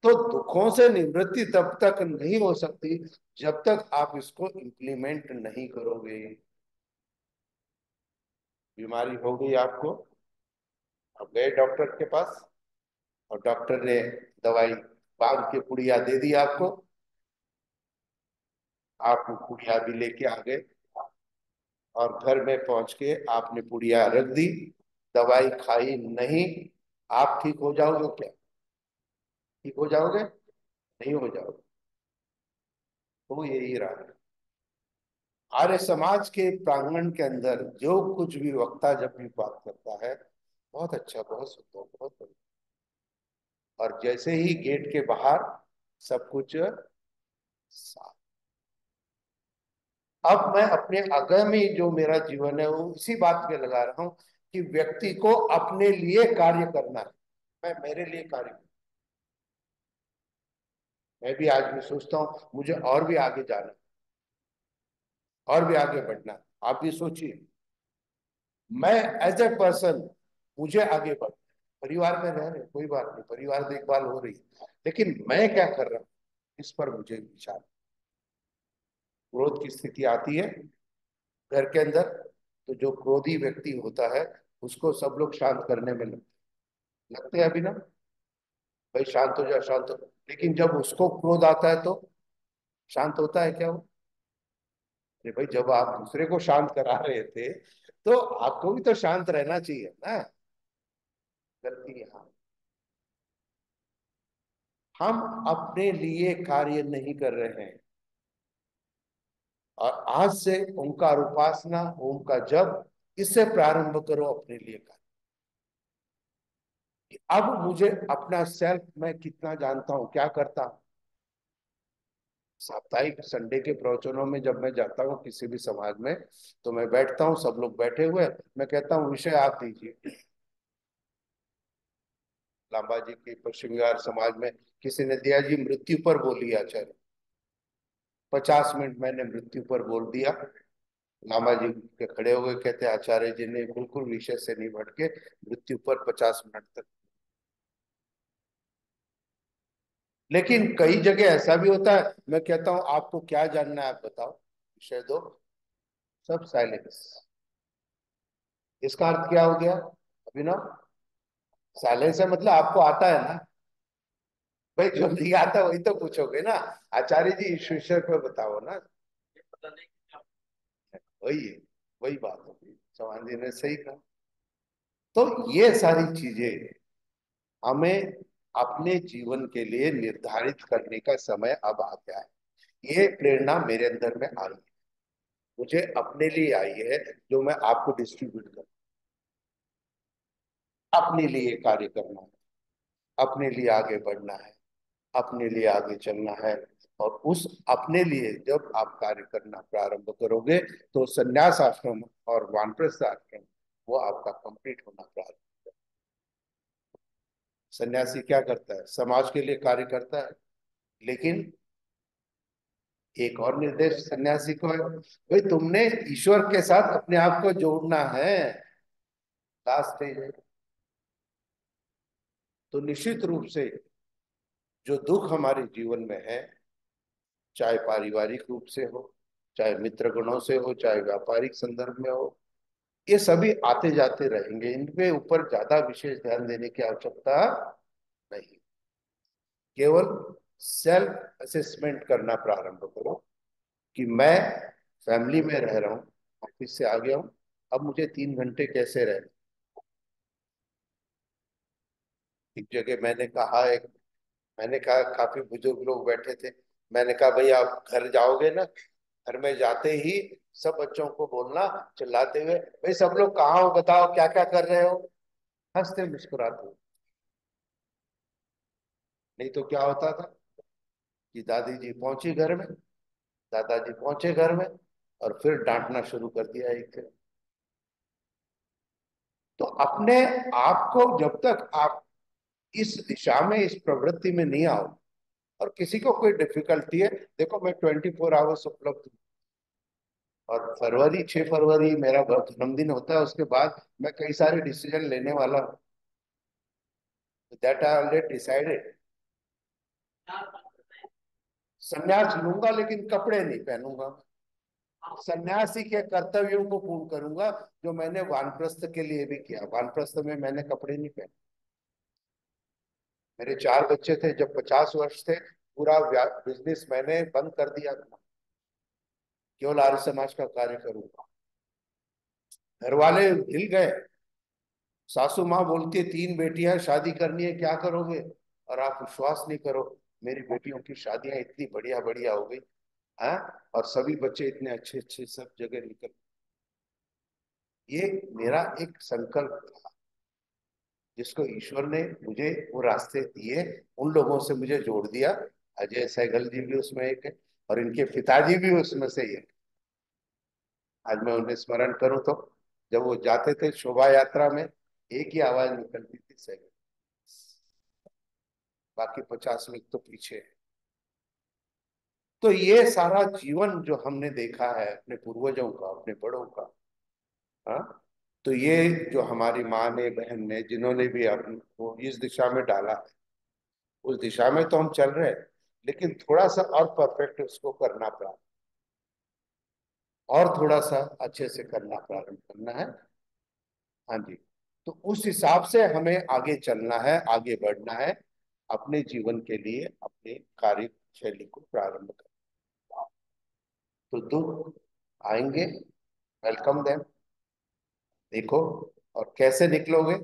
तो दुखों से निवृत्ति तब तक नहीं हो सकती जब तक आप इसको इम्प्लीमेंट नहीं करोगे। बीमारी हो गई आपको, अब गए डॉक्टर के पास, और डॉक्टर ने दवाई बांध के पुड़िया दे दी आपको, आप वो पुड़िया भी लेके आ गए, और घर में पहुंच के आपने पुड़िया रख दी, दवाई खाई नहीं, आप ठीक हो जाओगे क्या? ठीक हो जाओगे? नहीं हो जाओगे। तो यही रहा। आर्य समाज के प्रांगण के अंदर जो कुछ भी वक्ता जब भी बात करता है, बहुत अच्छा, बहुत सुंदर, बहुत बढ़िया, और जैसे ही गेट के बाहर सब कुछ साफ। अब मैं अपने आगामी जो मेरा जीवन है वो इसी बात पे लगा रहा हूं कि व्यक्ति को अपने लिए कार्य करना है। मैं मेरे लिए कार्य, मैं भी आज भी सोचता हूँ मुझे और भी आगे जाना, और भी आगे बढ़ना। आप भी सोचिए, मैं एज ए पर्सन, मुझे आगे बढ़, परिवार में रह रहे कोई बात नहीं, परिवार देखभाल हो रही है, लेकिन मैं क्या कर रहा हूँ इस पर मुझे विचार। क्रोध की स्थिति आती है घर के अंदर, तो जो क्रोधी व्यक्ति होता है उसको सब लोग शांत करने में लगते हैं अभी ना, भाई शांत हो जा, शांत हो। लेकिन जब उसको क्रोध आता है तो शांत होता है क्या वो? अरे भाई, जब आप दूसरे को शांत करा रहे थे तो आपको भी तो शांत रहना चाहिए ना। गलती यहाँ, हम अपने लिए कार्य नहीं कर रहे हैं। और आज से ओंकार उपासना, ओम का जप, इससे प्रारंभ करो अपने लिए कार्य। कि अब मुझे अपना सेल्फ मैं कितना जानता हूं, क्या करता हूं। साप्ताहिक संडे के प्रवचनों में जब मैं जाता हूँ किसी भी समाज में, तो मैं बैठता हूँ, सब लोग बैठे हुए हैं, मैं कहता हूँ विषय आप दीजिए। लांबा जी के पश्चिम विहार समाज में किसी ने दिया जी मृत्यु पर बोली आचार्य, 50 मिनट मैंने मृत्यु पर बोल दिया। लांबा जी के खड़े हो गए, कहते आचार्य जी ने बिल्कुल विषय से नहीं भटके, मृत्यु पर 50 मिनट तक। लेकिन कई जगह ऐसा भी होता है, मैं कहता हूं आपको क्या जानना है आप बताओ, विषय दो, सब साइलेंस। इसका अर्थ क्या हो गया अभिनव? साइलेंस है मतलब आपको आता है ना। भाई जो नहीं आता वही तो पूछोगे ना, आचार्य जी इस विषय पे बताओ ना। वही है, वही बात होगी, समाधि ने सही कहा। तो ये सारी चीजें हमें अपने जीवन के लिए निर्धारित करने का समय अब आ गया है। ये प्रेरणा मेरे अंदर में आई है, मुझे अपने लिए आई है, जो मैं आपको डिस्ट्रीब्यूट कर, अपने लिए कार्य करना है, अपने लिए आगे बढ़ना है, अपने लिए आगे चलना है। और उस अपने लिए जब आप कार्य करना प्रारंभ करोगे तो संन्यास आश्रम और वानप्रस्थ आश्रम वो आपका कंप्लीट होना प्रारंभ। सन्यासी क्या करता है? समाज के लिए कार्य करता है, लेकिन एक और निर्देश सन्यासी को है, भाई तुमने ईश्वर के साथ अपने आप को जोड़ना है। लास्ट स्टेज है। तो निश्चित रूप से जो दुख हमारे जीवन में है, चाहे पारिवारिक रूप से हो, चाहे मित्र गणों से हो, चाहे व्यापारिक संदर्भ में हो, ये सभी आते जाते रहेंगे, इनके ऊपर ज्यादा विशेष ध्यान देने की आवश्यकता नहीं। केवल सेल्फ असेसमेंट करना प्रारंभ करो कि मैं फैमिली में रह रहा हूँ, ऑफिस से आ गया हूँ, अब मुझे 3 घंटे कैसे रहना। एक जगह मैंने कहा, काफी बुजुर्ग लोग बैठे थे, मैंने कहा भाई आप घर जाओगे ना, घर में जाते ही सब बच्चों को बोलना चिल्लाते हुए, भाई सब लोग कहाँ हो, बताओ क्या क्या कर रहे हो, हंसते मुस्कुराते हुए। नहीं तो क्या होता था कि दादी जी पहुंची घर में, दादाजी पहुंचे घर में, और फिर डांटना शुरू कर दिया एक फिर। तो अपने आप को जब तक आप इस दिशा में, इस प्रवृत्ति में नहीं आओ, और किसी को कोई डिफिकल्टी है, देखो मैं 24 आवर्स उपलब्ध हूँ। और फरवरी 6 फरवरी मेरा जन्मदिन होता है, उसके बाद मैं कई सारे डिसीजन लेने वाला हूँ। That I already decided. संन्यास लूंगा लेकिन कपड़े नहीं पहनूंगा। सन्यासी के कर्तव्यों को पूर्ण करूंगा, जो मैंने वानप्रस्थ के लिए भी किया। वानप्रस्थ में मैंने कपड़े नहीं पहने। मेरे 4 बच्चे थे, जब 50 वर्ष थे, पूरा बिजनेस मैंने बंद कर दिया था, केवल आर्य समाज का कार्य करूंगा। घर वाले हिल गए। सासू माँ बोलती है 3 बेटियां, शादी करनी है, क्या करोगे? और आप विश्वास नहीं करो, मेरी बेटियों की शादियां इतनी बढ़िया बढ़िया हो गई, हाँ, और सभी बच्चे इतने अच्छे अच्छे सब जगह निकल। ये मेरा एक संकल्प था, जिसको ईश्वर ने मुझे वो रास्ते दिए, उन लोगों से मुझे जोड़ दिया। अजय सहगल जी भी उसमें एक है, और इनके पिताजी भी उसमें से एक। आज मैं उन्हें स्मरण करूं तो, जब वो जाते थे शोभा यात्रा में, एक ही आवाज निकलती थी, सहगल। बाकी 50 लोग तो पीछे हैं। तो ये सारा जीवन जो हमने देखा है अपने पूर्वजों का, अपने बड़ों का, हाँ, तो ये जो हमारी माँ ने, बहन ने, जिन्होंने भी अपने को इस दिशा में डाला है, उस दिशा में तो हम चल रहे हैं, लेकिन थोड़ा सा और परफेक्ट उसको करना प्रारंभ, और थोड़ा सा अच्छे से करना प्रारंभ करना है। हाँ जी। तो उस हिसाब से हमें आगे चलना है, आगे बढ़ना है, अपने जीवन के लिए अपने कार्य शैली को प्रारंभ करना। तो दुख आएंगे, वेलकम देम, देखो, और कैसे निकलोगे।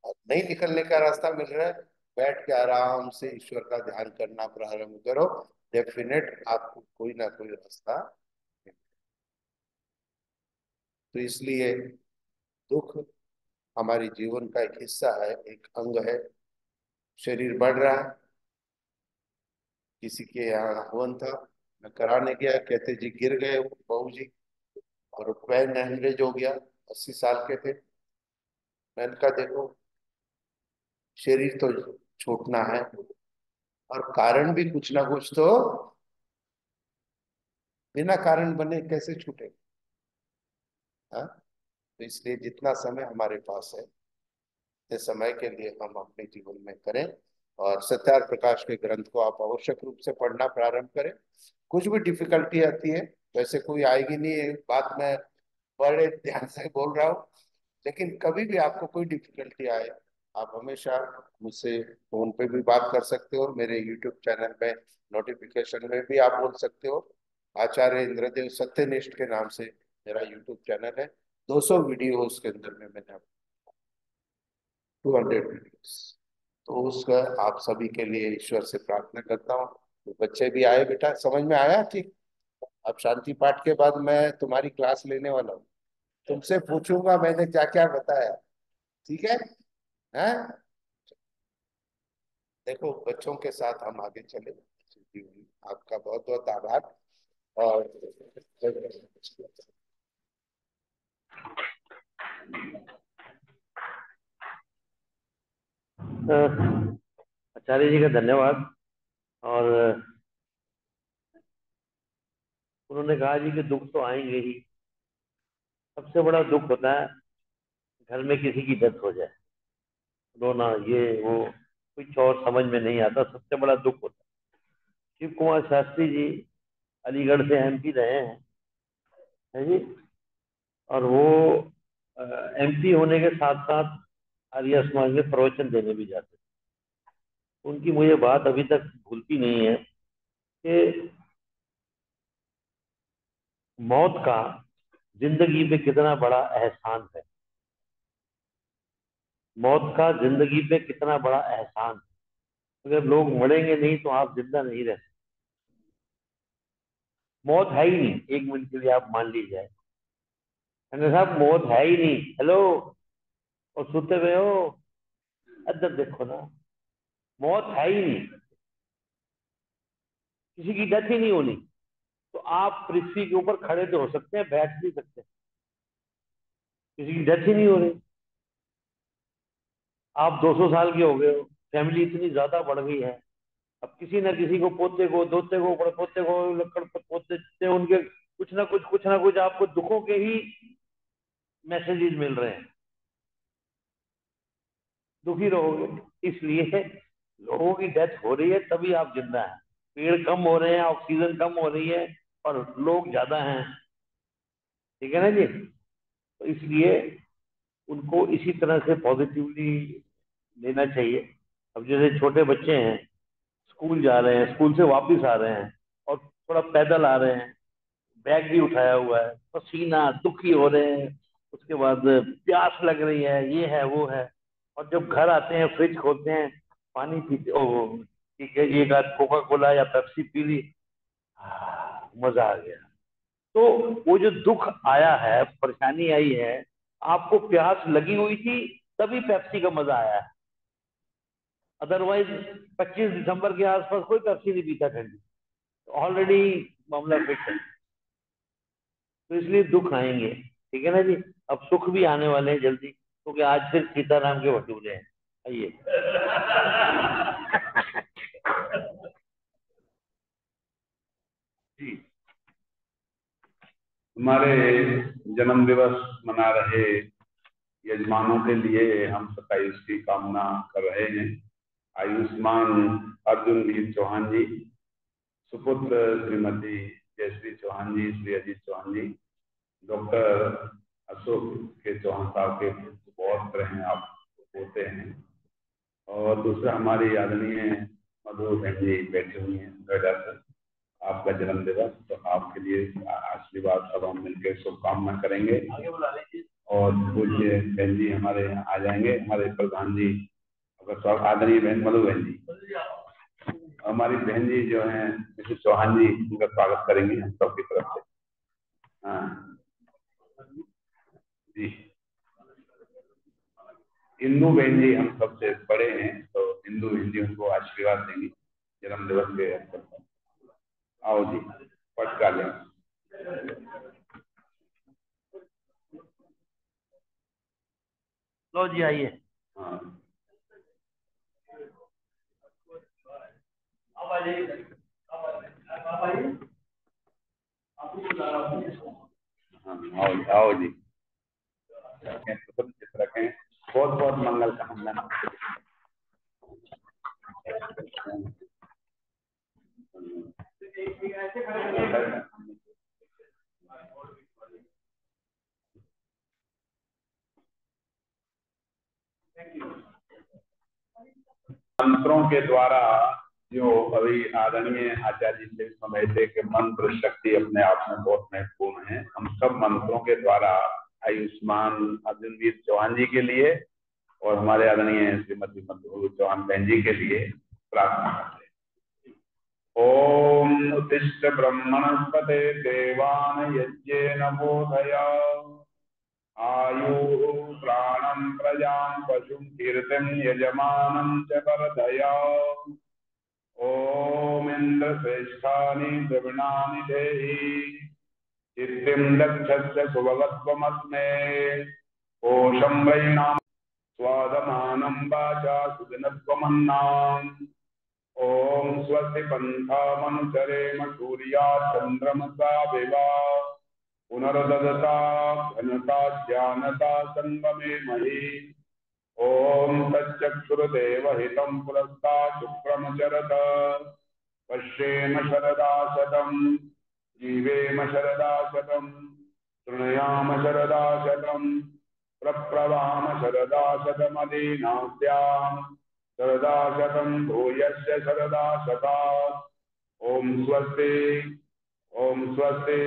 और नहीं निकलने का रास्ता मिल रहा है, बैठ के आराम से ईश्वर का ध्यान करना प्रारंभ करो, डेफिनेट आपको कोई ना कोई रास्ता मिलेगा। तो इसलिए दुख हमारे जीवन का एक हिस्सा है, एक अंग है। शरीर बढ़ रहा है। किसी के यहाँ हवन था, मैं कराने गया, कहते जी गिर गए बहू जी, और पैर हैमरेज हो गया, 80 साल के थे। मैंने कहा देखो, शरीर तो छूटना है, और कारण भी कुछ ना कुछ तो, बिना कारण बने कैसे छूटे? हाँ। तो इसलिए जितना समय हमारे पास है, इस समय के लिए हम अपने जीवन में करें। और सत्यार्थ प्रकाश के ग्रंथ को आप आवश्यक रूप से पढ़ना प्रारंभ करें। कुछ भी डिफिकल्टी आती है, वैसे कोई आएगी नहीं, ये बात मैं बड़े ध्यान से बोल रहा हूँ, लेकिन कभी भी आपको कोई डिफिकल्टी आए, आप हमेशा मुझसे फोन पे भी बात कर सकते हो, मेरे यूट्यूब चैनल में नोटिफिकेशन में भी आप बोल सकते हो। आचार्य इंद्रदेव सत्यनिष्ठ के नाम से मेरा यूट्यूब चैनल है। 200 वीडियो उसके अंदर में मैंने, 200 वीडियोस। तो उसका आप सभी के लिए ईश्वर से प्रार्थना करता हूँ। तो बच्चे भी आए, बेटा समझ में आया? ठीक। अब शांति पाठ के बाद मैं तुम्हारी क्लास लेने वाला हूँ, तुमसे पूछूंगा मैंने क्या क्या बताया। ठीक है? हैं? देखो, बच्चों के साथ हम आगे चले। आपका बहुत बहुत आभार। और आचार्य जी का धन्यवाद। और उन्होंने कहा जी कि दुख तो आएंगे ही। सबसे बड़ा दुख होता है घर में किसी की डेथ हो जाए, रोना, ये वो, कुछ और समझ में नहीं आता, सबसे बड़ा दुख होता है। शिव कुमार शास्त्री जी अलीगढ़ से एमपी रहे हैं जी। और वो एमपी होने के साथ साथ आर्य समाज में प्रवचन देने भी जाते थे। उनकी मुझे बात अभी तक भूलती नहीं है कि मौत का जिंदगी पे कितना बड़ा एहसान है। मौत का जिंदगी पे कितना बड़ा एहसान है। अगर लोग मरेंगे नहीं तो आप जिंदा नहीं रह सकते। मौत है ही नहीं, 1 मिनट के लिए आप मान लीजिए साहब, मौत है ही नहीं। हेलो, और सोते हुए हो, अदब देखो ना, मौत है ही नहीं, किसी की डेथ ही नहीं होनी। तो आप पृथ्वी के ऊपर खड़े तो हो सकते हैं, बैठ नहीं सकते, किसी की डेथ ही नहीं हो रही। आप 200 साल के हो गए हो, फैमिली इतनी ज्यादा बढ़ गई है, अब किसी ना किसी को, पोते को, दोते को, पोते को, लक्कड़ पोते से उनके कुछ ना कुछ आपको दुखों के ही मैसेजेस मिल रहे हैं, दुखी रहोगे। इसलिए लोगों की डेथ हो रही है तभी आप जिंदा हैं। पेड़ कम हो रहे हैं, ऑक्सीजन कम हो रही है, और लोग ज्यादा हैं। ठीक है ना जी? तो इसलिए उनको इसी तरह से पॉजिटिवली लेना चाहिए। अब जैसे छोटे बच्चे हैं, स्कूल जा रहे हैं, स्कूल से वापस आ रहे हैं, और थोड़ा पैदल आ रहे हैं, बैग भी उठाया हुआ है, पसीना, दुखी हो रहे हैं, उसके बाद प्यास लग रही है, ये है वो है, और जब घर आते हैं फ्रिज खोलते हैं, पानी पीते, ओ ठीक है, एक आध कोका कोला या पेप्सी पी ली, मजा आ गया। तो वो जो दुख आया है, परेशानी आई है, आपको प्यास लगी हुई थी तभी पेप्सी का मजा आया है। अदरवाइज 25 दिसंबर के आसपास कोई पेप्सी नहीं पीता ठंडी, ऑलरेडी मामला फिक्स है। तो इसलिए दुख आएंगे, ठीक है ना जी? अब सुख भी आने वाले हैं जल्दी, क्योंकि आज फिर सीताराम के भटूरे हैं। आइए। जी। हमारे जन्म दिवस मना रहे यजमानों के लिए हम 27 की कामना कर रहे हैं। आयुष्मान अर्जुन वीर चौहान जी, सुपुत्र श्रीमती जयश्री चौहान जी, श्री अजीत चौहान जी, डॉक्टर अशोक के चौहान साहब के पौत्र हैं, आप पोते हैं। और दूसरा हमारी आदरणीय मधु बहन जी बैठी हुई हैं नोएडा से, आपका जन्म दिवस, तो आपके लिए आशीर्वाद सब हम मिलकर शुभकामना करेंगे। और पूज्य बहन जी हमारे यहाँ आ जाएंगे, हमारे प्रधान जी, अगर आदरणीय बहन मधु बहन जी, हमारी बहन जी जो हैं मिसेस चौहान जी, उनका स्वागत करेंगे हम सबकी तरफ से। हाँ जी, इंदू बहन जी हम सबसे बड़े हैं, तो इंदू बहन जी उनको आशीर्वाद देंगी जन्म दिवस के अवसर पर। आओ जी, पटका लें। लो जी, आइए। हाँ आप आ जाइए, आप आइए। हाँ, आओ जी, चित्र रखें। बहुत बहुत मंगल कामना। मंत्रों के द्वारा, जो अभी आदरणीय आचार्य जी से समय थे कि मंत्र शक्ति अपने आप में बहुत महत्वपूर्ण है। हम सब मंत्रों के द्वारा आयुष्मान अर्जुन वीर चौहान जी के लिए और हमारे आदरणीय श्रीमती मधु चौहान बहन जी के लिए प्रार्थना करते हैं। ओम उत्तिष्ठ ब्रह्मणस्पते देवान यज्ञेन बोधया आयु प्राणं प्रजां पशुं कीर्तिं यजमानं च वर्धया। ओम इंद्र श्रेष्ठानि द्रविणानि देहि चित्तिं दक्षस्य सुभगत्वमस्मे। कोशं वैनां स्वादमानं वाचा सुदिनत्वमन्नाम्। ओम स्वस्ति पन्थामनुचरेम सूर्यात् चन्द्रमसा विवा पुनर्ददता घनता ज्ञानता संगमे मही। ओम तच्चक्षुर्देव हितं पुरस्तात् शुक्रमचरत पश्येम शरदा शतम् जीवेम शरदा शतम् शृणुयाम शरदा शतम् प्रप्लवाम शरदा शतमदीनास्याम् शरदा शतम् भूयस्य शरदा शतात्। ओम स्वस्ति, ओम स्वस्ति,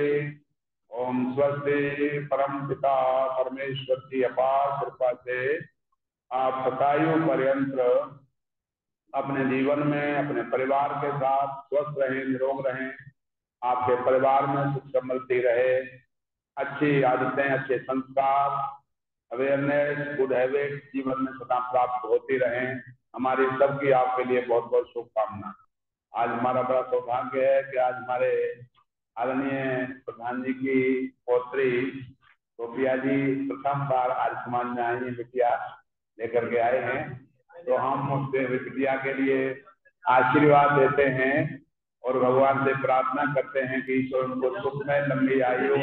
ओम स्वस्ति। परम पिता परमेश्वर की अपार कृपा से आप शतायु पर्यंत अपने जीवन में अपने परिवार के साथ स्वस्थ रहें, निरोग रहें, आपके परिवार में सुख समृद्धि रहे, अच्छी आदतें, अच्छे संस्कार, अवेयरनेस, गुड हैबिट जीवन में सदा प्राप्त होती रहें। हमारी सबकी आपके लिए बहुत बहुत शुभकामना। आज हमारा बड़ा सौभाग्य है कि आज हमारे आदरणीय प्रधान जी की पौत्री सोफिया जी प्रथम बार आज समाज में आई हैं, बिटिया लेकर के आए हैं। तो हम उससे बिटिया के लिए आशीर्वाद देते हैं और भगवान से प्रार्थना करते हैं कि ईश्वर उनको सुख में लंबी आयु,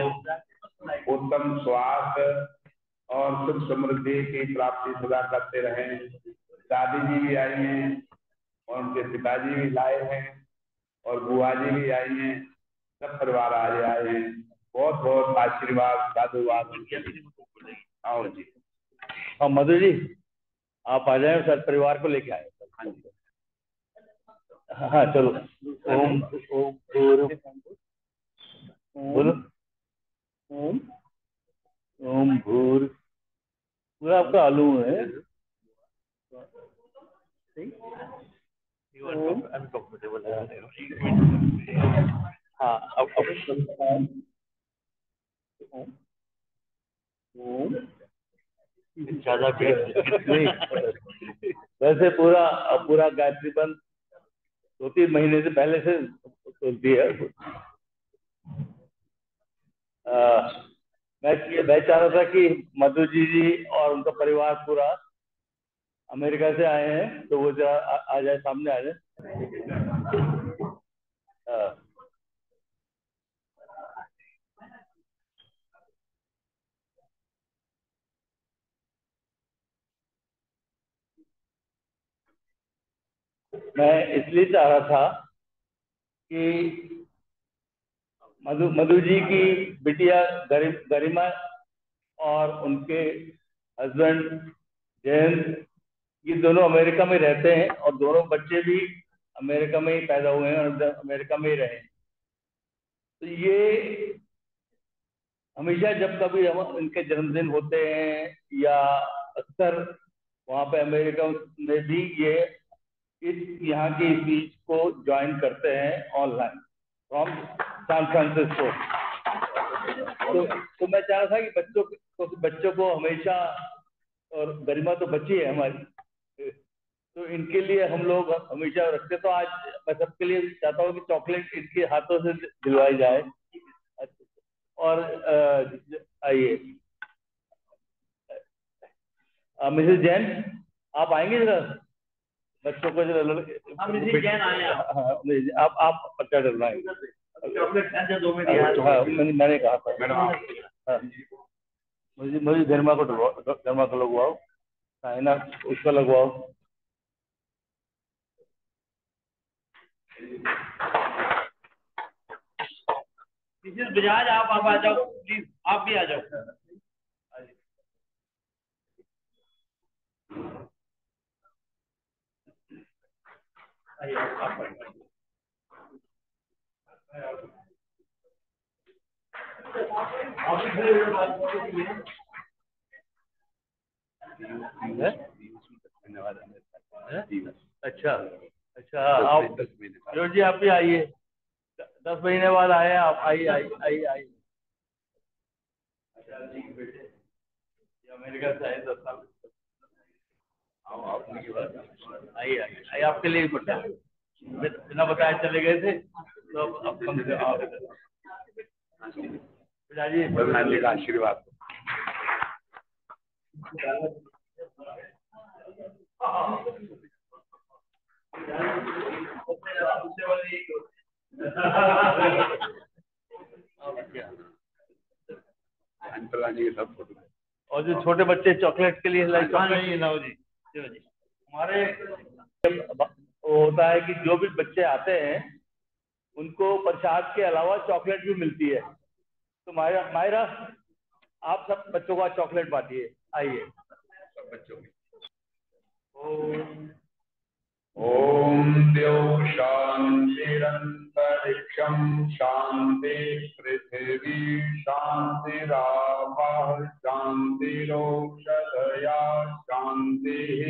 उत्तम स्वास्थ्य और सुख समृद्धि की प्राप्ति सदा करते रहें। दादी जी भी आई हैं और उनके पिताजी भी लाए हैं और बुआ जी भी आई हैं, सब परिवार आज आए हैं। बहुत बहुत आशीर्वाद साधुवाद उनके लिए। आओ जी। हाँ मधु जी, आप आ जाए, सर परिवार को लेके आए। हाँ जी। हाँ चलो। ओम ओम बोलो। ओम ओम भूर, पूरा आपका आलू है। हाँ अब ज्यादा नहीं, वैसे पूरा पूरा गायत्री बंद 2-3 महीने से पहले से चलती है। मैं चाह रहा था कि मधु जी और उनका परिवार पूरा अमेरिका से आए हैं, तो वो आ जाए, सामने आ जाए। मैं इसलिए चाह रहा था कि मधु जी की बिटिया गरिमा और उनके हस्बैंड जयंत, ये दोनों अमेरिका में रहते हैं और दोनों बच्चे भी अमेरिका में ही पैदा हुए हैं और अमेरिका में ही रहे। तो ये हमेशा जब कभी इनके जन्मदिन होते हैं या अक्सर वहाँ पे अमेरिका में भी ये यहाँ की स्पीच को ज्वाइन करते हैं ऑनलाइन फ्रॉम सैन फ्रांसिस्को। तो मैं चाह रहा था कि बच्चों को हमेशा, और गरिमा तो बच्ची है हमारी, तो इनके लिए हम लोग हमेशा रखते। तो आज मैं सबके लिए चाहता हूँ कि चॉकलेट इनके हाथों से दिलवाई जाए। और आइए मिसेस जैन, आप आएंगे जरा, बच्चों को जरा। मिसेस जैन आए आप बच्चा डलवाएं। हाँ मैंने कहा था मैडम, मुझे गरिमा को लगवाओ, साइना उसका लगवाओ। मिसेस बजाज आप आ जाओ प्लीज, आप भी आ जाओ। अच्छा अच्छा, आप जी आप भी आइए, 10 महीने बाद आए आप। आइए आइए आइए आइए। अमेरिका से आए 10 साल। आइए आइए, आपके लिए बता, बिना बताए चले गए थे, तो अब कम से प्रधान जी का आशीर्वाद। और जो छोटे बच्चे चॉकलेट के लिए लाओ जी। हमारे वो होता है कि जो भी बच्चे आते हैं उनको प्रसाद के अलावा चॉकलेट भी मिलती है। तो मायरा आप सब बच्चों को चॉकलेट बांटिए, आइए सब बच्चों को। ओम द्यौ शांतिरंतरिक्षं शांति पृथिवी शांतिरापः शांतिरोषधया शांतिः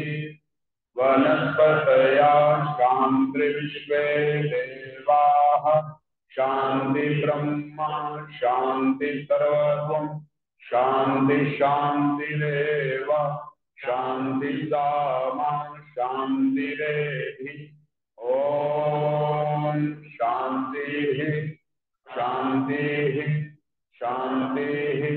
वनस्पतयः शान्तिर्विश्वे देवाः शांति ब्रह्म शांति सर्वस्वम शांति शांतिरेव शांति धाम शांतिरेधि। ओम शांति शांति शांति।